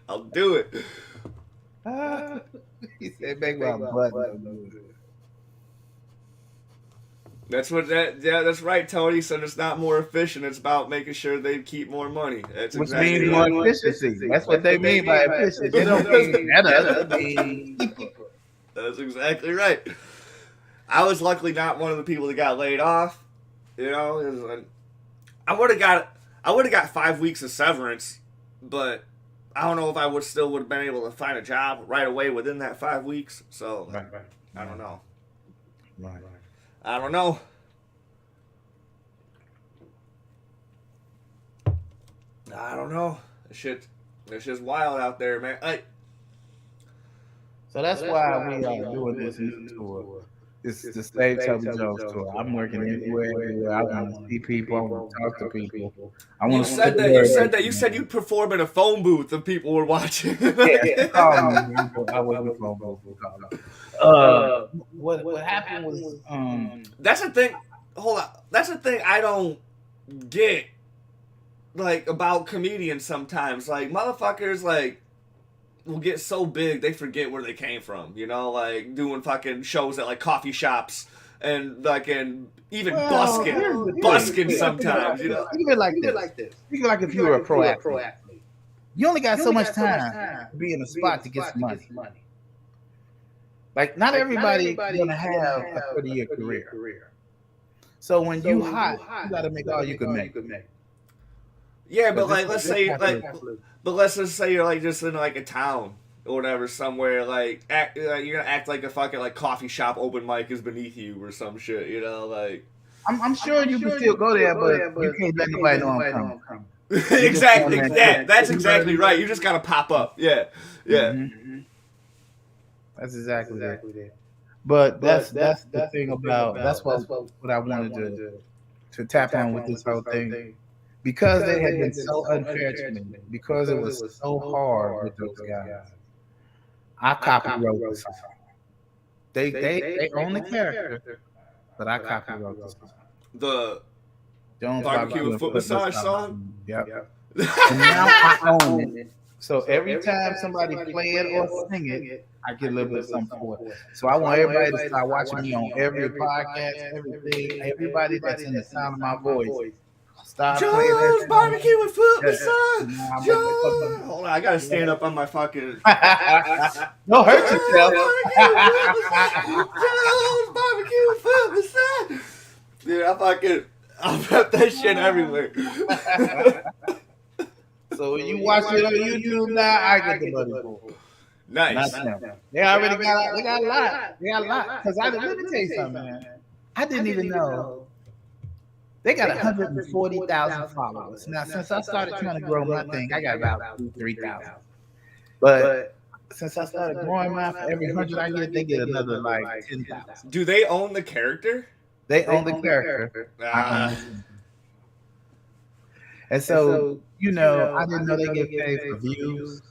I'll do it. He said, make my butt look good. That's right, Tony. So it's not more efficient. It's about making sure they keep more money. That's which exactly means more efficiency. That's what they mean by efficiency. They don't mean that. That's exactly right. I was luckily not one of the people that got laid off. You know, I would have got 5 weeks of severance, but I don't know if I would have been able to find a job right away within that 5 weeks. So right. I don't know. Right. I don't know. It's just wild out there, man. So that's why we are doing this new tour. It's the Save Toby Jones tour. I'm working everywhere. I want to see people. I want to talk to people. I want to spread the word. You said you'd perform in a phone booth if people were watching. Yeah, call me. I was in phone booth. What happened was that's the thing. Hold on. That's the thing I don't get, like, about comedians sometimes. Like, motherfuckers, like, will get so big they forget where they came from. You know, like doing fucking shows at like coffee shops and like even busking sometimes. You know, even like this. Even like if you were a pro athlete, you only got so much time to be in a spot to get some money. Like not everybody gonna have a 30-year career. So when you hot, you gotta make all you can make. Yeah, but like let's just say you're like just in like a town or whatever somewhere, like you're gonna act like a fucking like coffee shop open mic is beneath you or some shit, you know, like I'm sure you can still go there, but you can't let nobody know I'm coming. Exactly. Yeah, that's exactly right. You just gotta pop up. Yeah. Mm-hmm. That's exactly it. But that's the thing about that's what I wanted to tap on with this whole thing. Because they had been so unfair to me, because it was so hard with those guys, I copywrote the song. They own the character, but I copywrote the song. The Jones barbecue and foot massage song. Yep. And now I own it. So every time somebody play it or sing it, I get a little bit of something for it. So I want everybody to start watching me on every podcast, everything, everybody that's in the sound of my voice. Joe's barbecue and foot massage. Joe. Hold on, I gotta stand up on my fucking. Don't hurt yourself. Joe's barbecue and foot massage. Dude, I'll put that shit everywhere. So when you watch it on YouTube now, I get the money for it. Nice. They already got a lot. They got a lot. Because let me tell you something, man. I didn't even know. They got 140,000 followers. Now, since I started trying to grow my thing, I got about 3,000. But since I started growing mine, for every 100 I get, they get another like 10,000. Do they own the character? They own the character. And so, you know, I didn't know they get paid for views.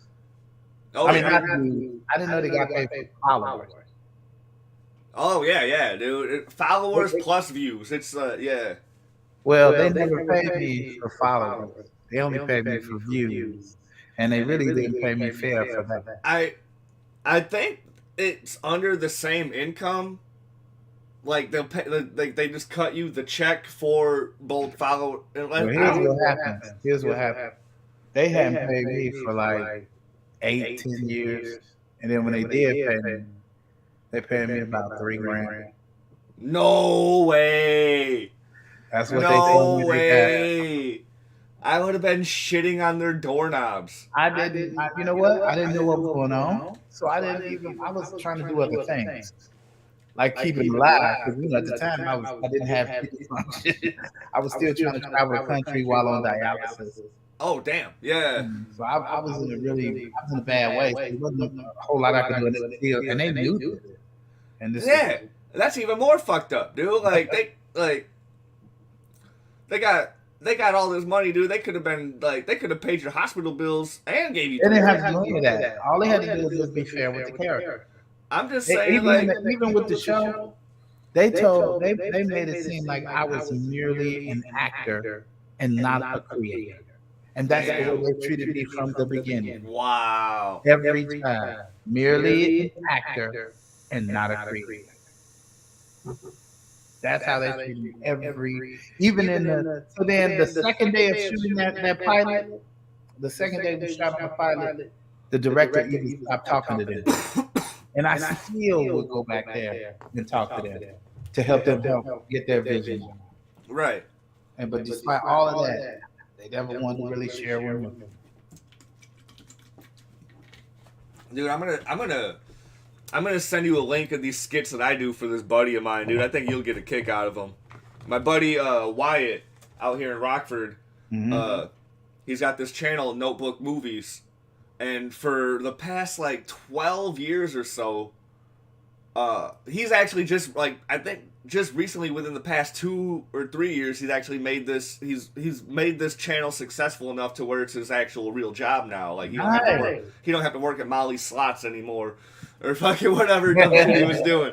I didn't know they got paid for followers. Oh, yeah, dude. Followers plus views. It's, yeah. Well, they never paid me for followers. They only paid me for views. And they really didn't pay me fair for that. I think it's under the same income. Like they'll pay, like they just cut you the check for both follow. Well, here's what happened. They hadn't paid me for like 8-10 years, and then when they did pay me, they paid me about $3,000. No way. That's what they told me. No way. I would have been shitting on their doorknobs. I didn't. You know what? I didn't know what was going on, so I didn't even. I was trying to do other things. Like keep it alive, because at the time I didn't have kidney function. I was still trying to travel the country while on dialysis. Oh damn, yeah. So I was in a bad way. So there wasn't a whole lot I could do, and they knew it. And that's even more fucked up, dude. Like they got all this money, dude. They could have paid your hospital bills and gave you. They didn't have to do any of that. All they had to do was just be fair with the character. I'm just saying, even with the show, they made it seem like I was merely an actor and not a creator, and that's the way they treated me from the beginning. Wow! Every time, merely an actor and not a creator. That's how they treated me. So then the second day of shooting that pilot, the second day we shot on the pilot, the director even stopped talking to them. And I still would go back there and talk to them to help them get their vision. Right. But despite all of that, they never wanted to really share with me. Dude, I'm gonna send you a link of these skits that I do for this buddy of mine, dude. I think you'll get a kick out of them. My buddy Wyatt out here in Rockford, he's got this channel, Notebook Movies. And for the past like 12 years or so, he's actually just like, I think just recently within the past 2 or 3 years, he's actually made this, he's made this channel successful enough to where it's his actual real job now. Like, he don't have to work at Molly's Slots anymore, or fucking whatever dumb shit he was doing.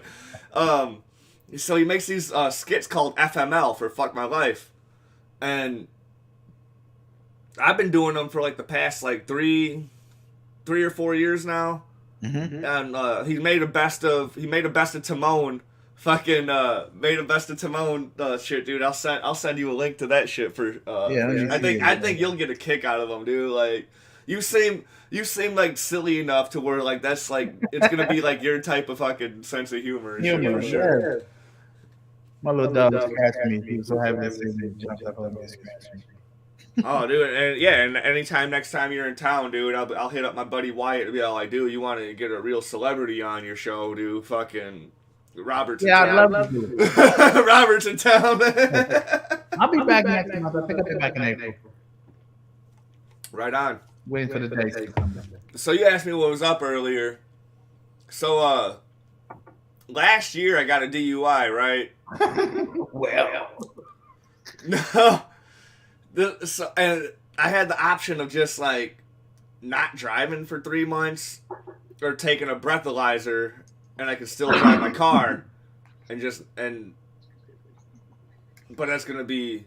So he makes these skits called FML, for Fuck My Life. And I've been doing them for like the past like 3 or 4 years now. Mm-hmm. And he made a best of Timon. Fucking made a best of Timon shit, dude. I'll send you a link to that shit for I think you'll get a kick out of them, dude. Like, you seem like silly enough to where like that's like it's gonna be like your type of fucking sense of humor and shit, for sure. Yeah. My little dog was scratching me. He was so happy to see me. Jumped up on me and scratched me. Oh, dude, and anytime next time you're in town, dude, I'll hit up my buddy Wyatt and be like, dude, you want to get a real celebrity on your show, dude? Fucking Robert's in town. I'd love to do it. Robert's in town. I'll be back next month. I think I'll be back in April. Right on. Waiting for the days to come back. So you asked me what was up earlier. So last year I got a DUI, right? Well, no. And I had the option of just like not driving for 3 months or taking a breathalyzer, and I could still drive my car but that's gonna be.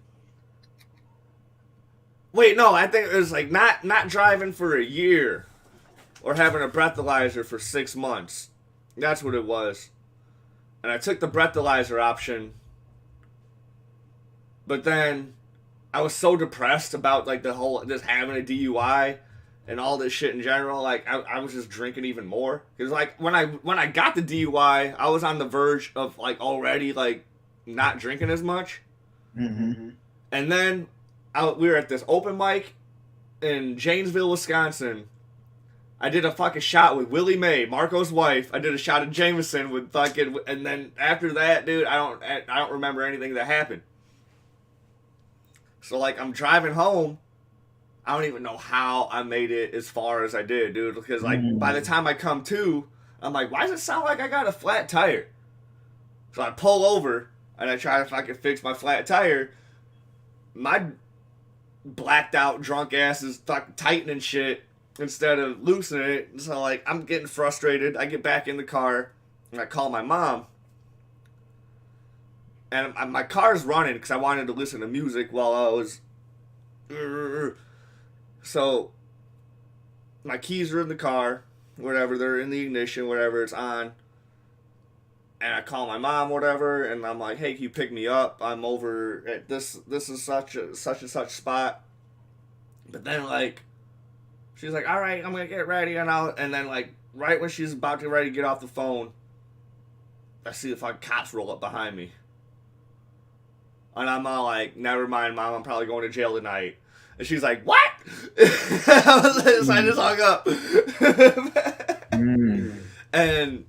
Wait, no, I think it was like not driving for a year or having a breathalyzer for 6 months. That's what it was. And I took the breathalyzer option, but then I was so depressed about like the whole just having a DUI and all this shit in general. Like I was just drinking even more, because like when I got the DUI, I was on the verge of like already like not drinking as much. Mm-hmm. And then we were at this open mic in Janesville, Wisconsin. I did a fucking shot with Willie Mae, Marco's wife. I did a shot of Jameson with fucking, and then after that, dude, I don't remember anything that happened. So, like, I'm driving home. I don't even know how I made it as far as I did, dude. Because, like, by the time I come to, I'm like, why does it sound like I got a flat tire? So I pull over, and I try to fucking fix my flat tire. My blacked out drunk ass is fucking tightening shit instead of loosening it. So, like, I'm getting frustrated. I get back in the car, and I call my mom. And my car's running because I wanted to listen to music while I was. So, my keys are in the car, whatever, they're in the ignition, whatever, it's on. And I call my mom, whatever, and I'm like, hey, can you pick me up? I'm over at this is such and such spot. But then, like, she's like, all right, I'm going to get ready. And then, like, right when she's about to get ready to get off the phone, I see the fucking cops roll up behind me. And I'm all like, never mind, Mom, I'm probably going to jail tonight. And she's like, what? So I just hung up. And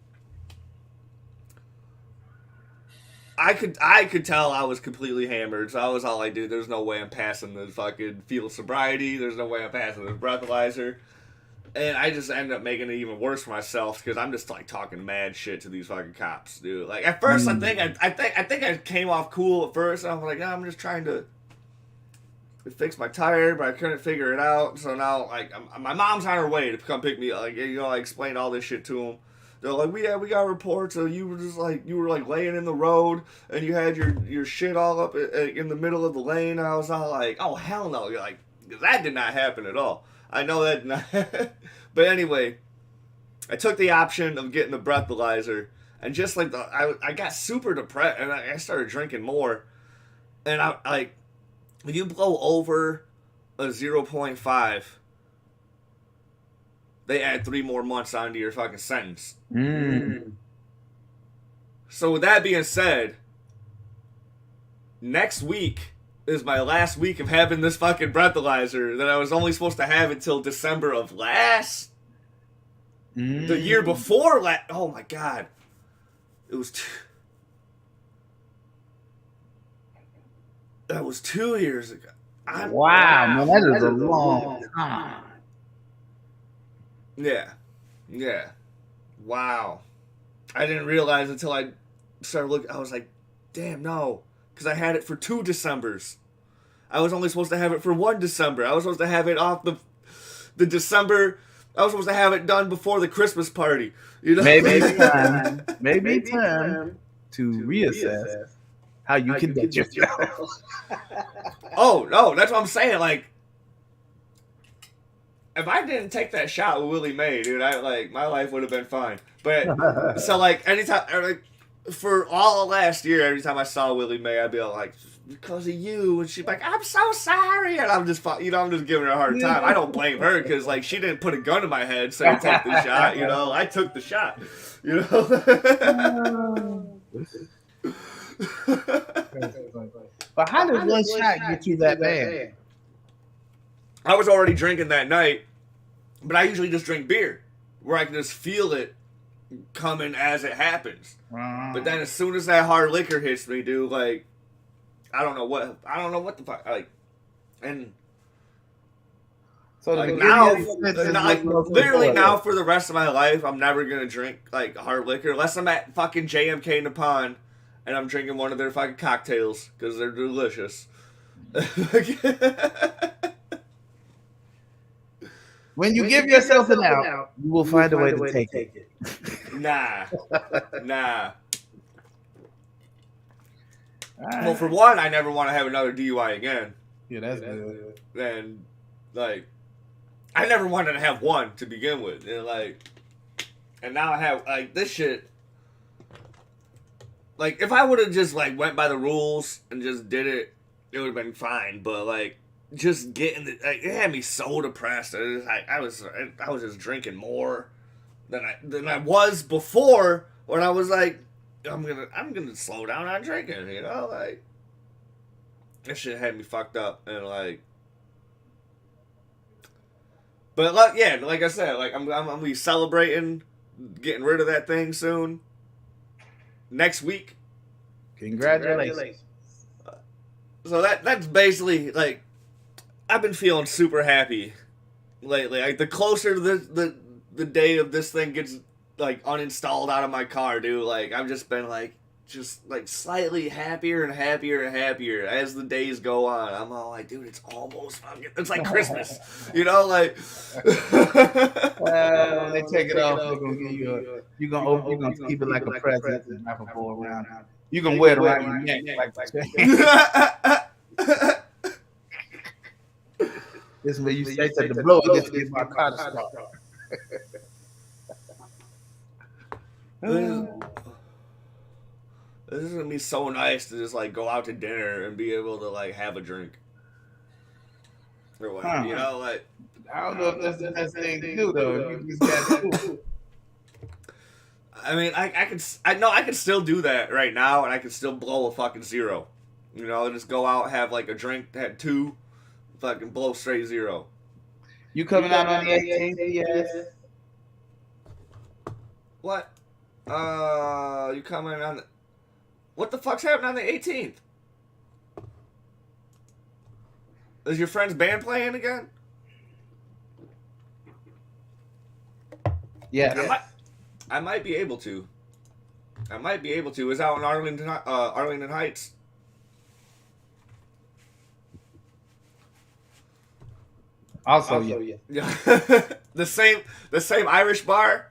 I could tell I was completely hammered. So I was all like, dude, there's no way I'm passing the fucking field sobriety. There's no way I'm passing the breathalyzer. And I just ended up making it even worse for myself because I'm just like talking mad shit to these fucking cops, dude. Like at first, I think I came off cool at first. I was like, I'm just trying to fix my tire, but I couldn't figure it out. So now, like, my mom's on her way to come pick me up. Like, you know, I explained all this shit to them. They're like, we got reports of you were like laying in the road and you had your shit all up in the middle of the lane. And I was all like, oh hell no, like that did not happen at all. I know that did not. But anyway, I took the option of getting the breathalyzer, and just like I got super depressed, and I started drinking more. And I like, if you blow over a 0.5, they add 3 more months onto your fucking sentence. So with that being said, next week is my last week of having this fucking breathalyzer that I was only supposed to have until December of last. The year before last. Oh my god. It was that was 2 years ago. Wow, man, that is a long time. Yeah. Yeah. Wow. I didn't realize until I started looking. I was like, damn, no. Because I had it for 2 Decembers. I was only supposed to have it for 1 December. I was supposed to have it off the December. I was supposed to have it done before the Christmas party. You know? Maybe time to reassess how you conduct yourself. Oh, no, that's what I'm saying. Like, if I didn't take that shot with Willie Mae, dude, my life would have been fine. But, so, like, anytime, like, for all of last year, every time I saw Willie Mae, I'd be like, because of you, and she'd be like, I'm so sorry, and I'm just giving her a hard time. I don't blame her, because, like, she didn't put a gun in my head, so you take the shot, you know, I took the shot, you know. But how did one shot get you that bad? I was already drinking that night, but I usually just drink beer, where I can just feel it coming as it happens. But then as soon as that hard liquor hits me, dude, like, I don't know what the fuck, like, and so like now, literally now for the rest of my life, I'm never gonna drink like hard liquor unless I'm at fucking JMK in the Pond and I'm drinking one of their fucking cocktails because they're delicious. When you give yourself an out, you will find a way to take it. Nah. Well, for one, I never want to have another DUI again. Yeah, that's good. And, like, I never wanted to have one to begin with. And now I have, like, this shit. Like, if I would have just, like, went by the rules and just did it, it would have been fine. But, like, just getting it had me so depressed. I was just drinking more than I was before when I was like, I'm gonna slow down on drinking, you know, like that shit had me fucked up and like. But like, yeah, like I said, like I'm gonna be celebrating getting rid of that thing soon. Next week. Congratulations. So that's basically like I've been feeling super happy lately. Like the closer to the day of this thing gets like uninstalled out of my car, dude, like I've just been like slightly happier and happier and happier as the days go on. I'm all like, dude, it's almost fucking, it's like Christmas, you know, like when they take it off, they're gonna give you you're gonna keep it like a present and wrap a bow around. You can wear it around your neck like this is where you say to the blow just get my car to start. This is gonna be so nice to just like go out to dinner and be able to like have a drink or whatever, you know, like I don't know if that's the best thing to do though. You just got I mean, I can still do that right now, and I can still blow a fucking zero, you know, just go out, have like a drink, have 2, fucking blow straight 0. You coming out on the 18th? Yes. What? You coming on the... What the fuck's happening on the 18th? Is your friend's band playing again? Yeah. I might be able to. It's out in Arlington Heights. Also, yeah. the same Irish bar.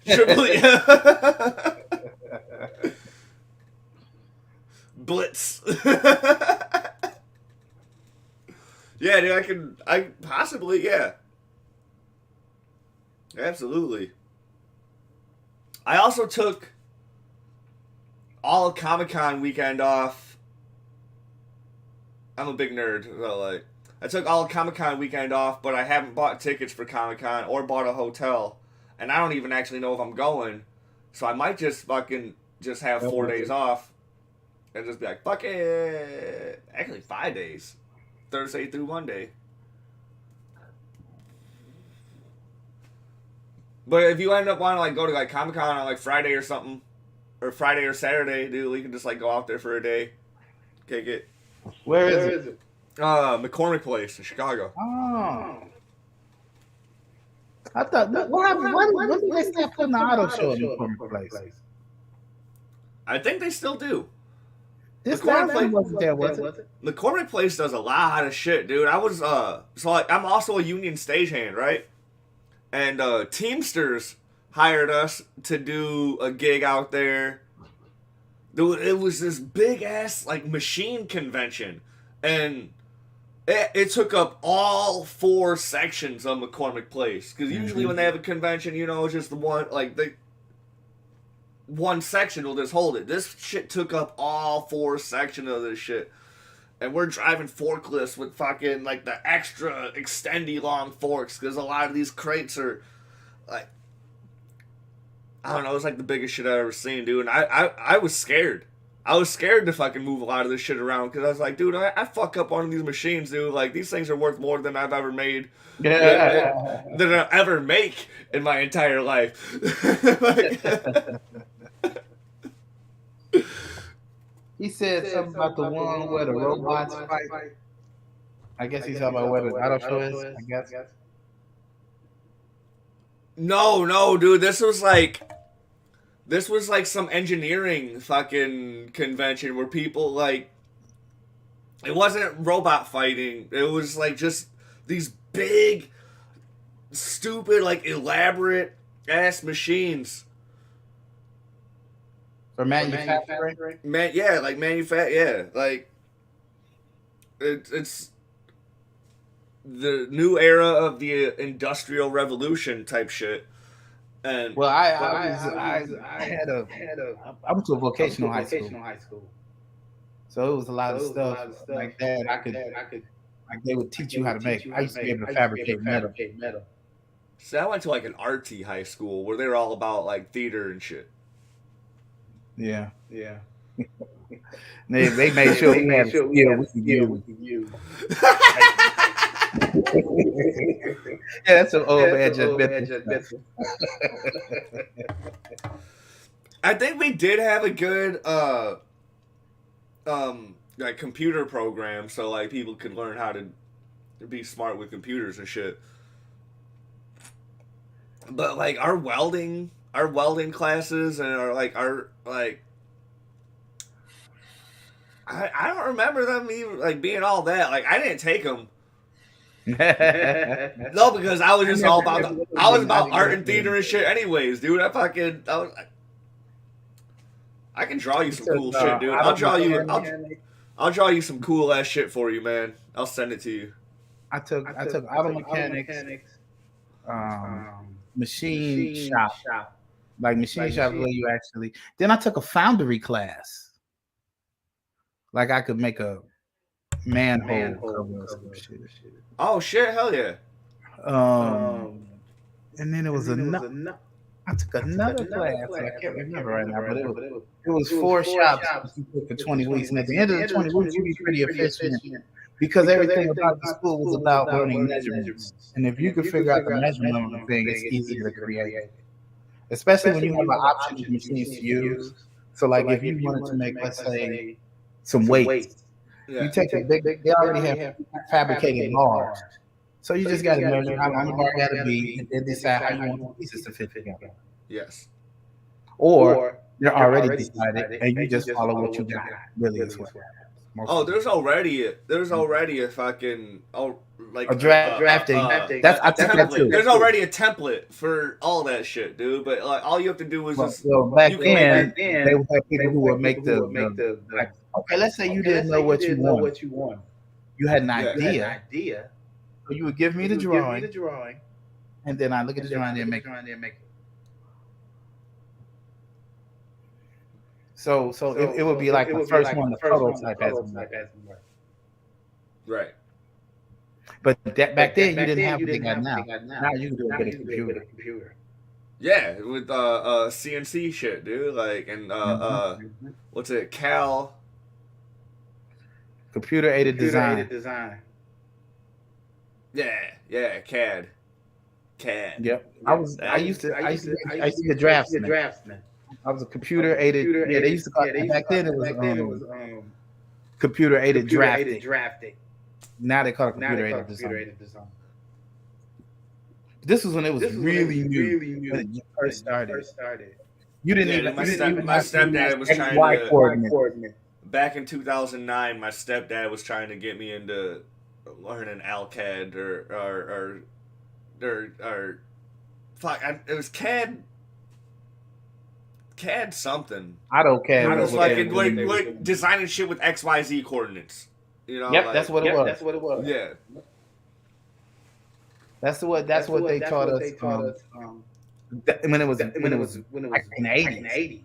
Triple. Blitz. Yeah, dude, I possibly, yeah. Absolutely. I also took all of Comic-Con weekend off. I'm a big nerd, so like I took all of Comic-Con weekend off, but I haven't bought tickets for Comic-Con or bought a hotel, and I don't even actually know if I'm going. So I might just have 4 days off and just be like, fuck it. Actually 5 days. Thursday through Monday. But if you end up wanting to like go to like Comic-Con on like Friday or something, or Friday or Saturday, dude, we can just like go out there for a day, kick it. Where is it? McCormick Place in Chicago. Oh. I thought, what happened? When did they stop putting the auto show in McCormick Place? I think they still do. This last one wasn't there, was it? McCormick Place does a lot of shit, dude. I was so like I'm also a union stagehand, right? And Teamsters hired us to do a gig out there. Dude, it was this big ass like machine convention, and it took up all 4 sections of McCormick Place. Because usually when they have a convention, you know, it's just the one like one section will just hold it. This shit took up all 4 sections of this shit. And we're driving forklifts with fucking, like, the extra extendy long forks. Because a lot of these crates are, like, I don't know, it's like the biggest shit I've ever seen, dude. And I was scared. I was scared to fucking move a lot of this shit around. Because I was like, dude, I fuck up one of these machines, dude. Like, these things are worth more than I've ever made. Yeah. Than I'll ever make in my entire life. Like, he said something about the one where the robots fight. I guess he's talking about where the auto show is, I guess. No, dude. This was like some engineering fucking convention where people, like, it wasn't robot fighting. It was like just these big, stupid, like, elaborate ass machines. For manufacturing? Yeah, like yeah. Like, it's the new era of the Industrial Revolution type shit. And well, I went to a vocational high school. So it was a lot of stuff like that. I could like they would teach you how to make. I used to be able to fabricate metal. So I went to like an arty high school where they were all about like theater and shit. Yeah. They made sure we had we could use. Yeah, that's an old man just bit. I think we did have a good like computer program, so like people could learn how to be smart with computers and shit. But like our welding classes and our I don't remember them even like being all that. Like I didn't take them. No, because I was just all about I was about art and theater and shit anyways, dude. I can draw you some cool shit, dude. I'll draw you some cool ass shit for you, man. I'll send it to you. I took auto mechanics, machine shop. Like machine shop where you actually. Then I took a foundry class. Like I could make a manhole cover or some shit. Oh shit! Hell yeah. And then it was another. I took another class. I can't remember right now, but it was 4 shops for 20 weeks, and at the end of the 20 weeks, you'd be pretty efficient because everything about the school was about learning measurements. And if you could figure out the measurement of the thing, it's easier to create. Especially when you have an option of machines to use. So, like if you wanted to make, let's say, some weights, you take a big. They already have fabricated bars. So you just got to measure how long the bar got to be and then decide how you want the pieces to fit together. Yes. Or they're already decided and you just follow what you got. Really is what happens. Oh, there's already a fucking like a drafting. That's I took that too. There's already a template for all that shit, dude. But like all you have to do is just. Well, back then they would have people who would make the like, okay, let's say you didn't know what you want. You had an idea. So you would give me the drawing, and then I look at the drawing and make it. So it would be like the first one, the prototype as right. But back then you didn't have what they got now. Now you can do it with a computer. Yeah, with CNC shit, dude. Like and what's it? Computer aided design. Yeah, CAD. Yep. I used to be a draftsman. I was a computer aided. Yeah, they used to call it back then. It was computer aided drafting. Now they call it computer aided design. This was when it was really new. When it first started. You didn't even. My my stepdad was trying XY to. coordinate. Back in 2009, my stepdad was trying to get me into learning AlCAD or fuck. It was CAD something. AutoCAD. It was like designing shit with XYZ coordinates. You know. Yep, like, that's what it was. Yeah. That's what they taught us. When it was like in the 80s.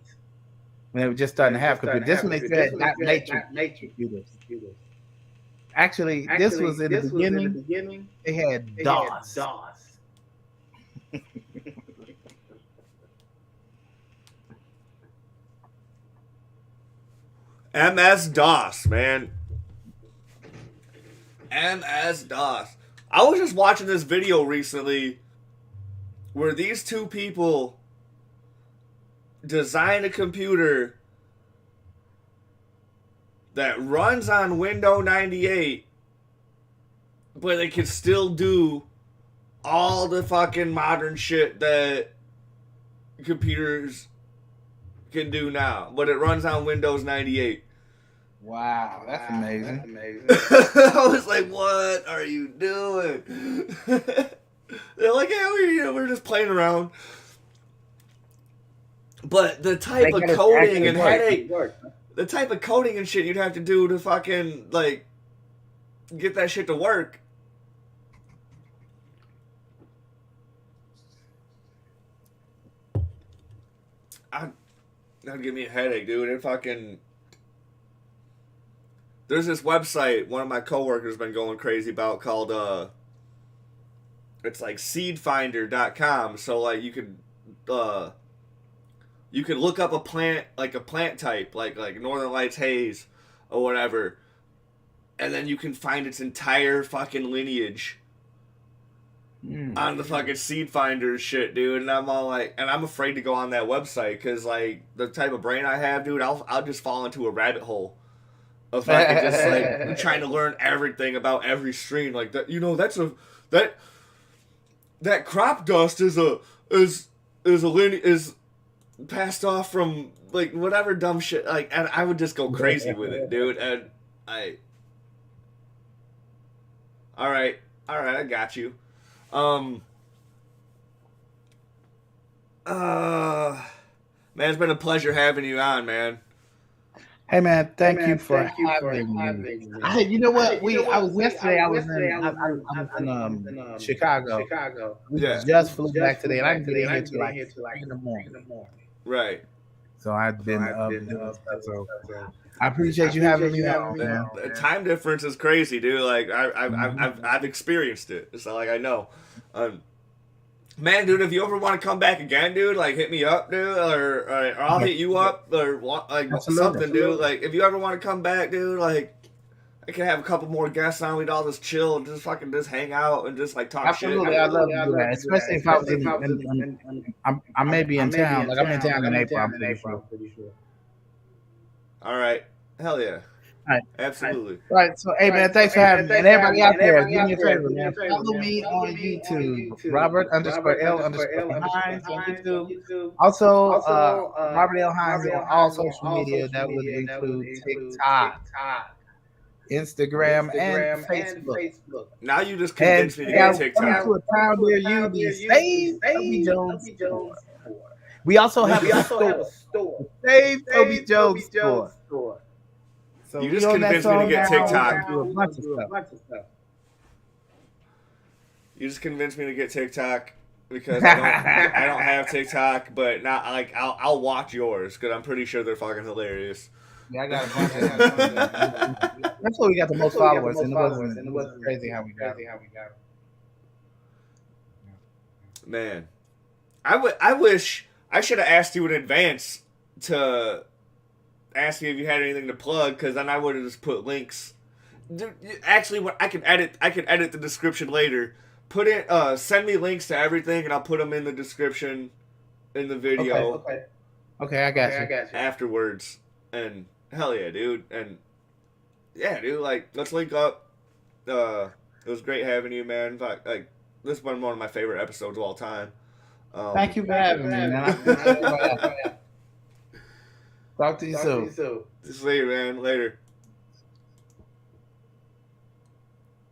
When they were just starting to have computers. This when they said matrix computers. Actually, this was in the beginning. They had DOS. MS-DOS, man. MS-DOS. I was just watching this video recently where these two people designed a computer that runs on Windows 98, but they can still do all the fucking modern shit that computers can do now, but it runs on Windows 98. Wow, that's amazing. I was like, what are you doing? They're like, yeah, we're just playing around. But the type of coding and headache, the type of coding and shit you'd have to do to fucking, like, get that shit to work. That'd give me a headache, dude. It fucking... There's this website one of my coworkers been going crazy about called, it's like seedfinder.com. So, like, you could look up a plant, like a plant type, like Northern Lights haze or whatever, and then you can find its entire fucking lineage on the fucking Seed Finder shit, dude. And I'm all like, and I'm afraid to go on that website because, like, the type of brain I have, dude, I'll just fall into a rabbit hole of fucking just like trying to learn everything about every strain. Like that, you know, that crop dust is passed off from, like, whatever dumb shit. Like, and I would just go crazy with it, dude. And all right, I got you. Man, it's been a pleasure having you on, man. Hey man, thank you for having me. You know what? I was in Chicago. We just flew back today, and I didn't get here till like 3 in the morning. Right. So I've been up doing stuff. So I appreciate you having me on, man. The time difference is crazy, dude. Like I've experienced it. So, like, I know. Man, dude, if you ever want to come back again, dude, like, hit me up, dude, or I'll hit you up, or like something, dude. Like, if you ever want to come back, dude, like, I can have a couple more guests on. We'd all just chill, and just fucking just hang out and just like talk shit. Absolutely, I love to do that, especially if I was I may be in town. Like, I'm in town in April. I'm pretty sure. All right, hell yeah. Right. Absolutely. Right. So, hey, man, thanks for having me. And everybody out there, do me a favor, man. Follow me on YouTube, Robert _L _ Hines on YouTube. Also, Robert L Hines on all social media. That would include TikTok, Instagram, and Facebook. Now you just convinced me to get TikTok. Coming to a town near you, the Save Toby Jones store. We also have a store. Save Toby Jones store. So you just convinced me to get TikTok. Do a bunch of stuff. You just convinced me to get TikTok because I don't have TikTok, but not like I'll watch yours because I'm pretty sure they're fucking hilarious. Yeah, I got a bunch of them. That's why we got the most followers, and it wasn't crazy how we got it. Man, I wish I should have asked you in advance to ask you if you had anything to plug, because then I would have just put links. Actually, what I can edit the description later. Put it, send me links to everything, and I'll put them in the description in the video. Okay, I got you. Afterwards, and hell yeah, dude, and yeah, dude, like, let's link up. It was great having you, man. Like, this has been one of my favorite episodes of all time. Thank you for having me, man. I appreciate it. Talk to you soon. See you, man. Later.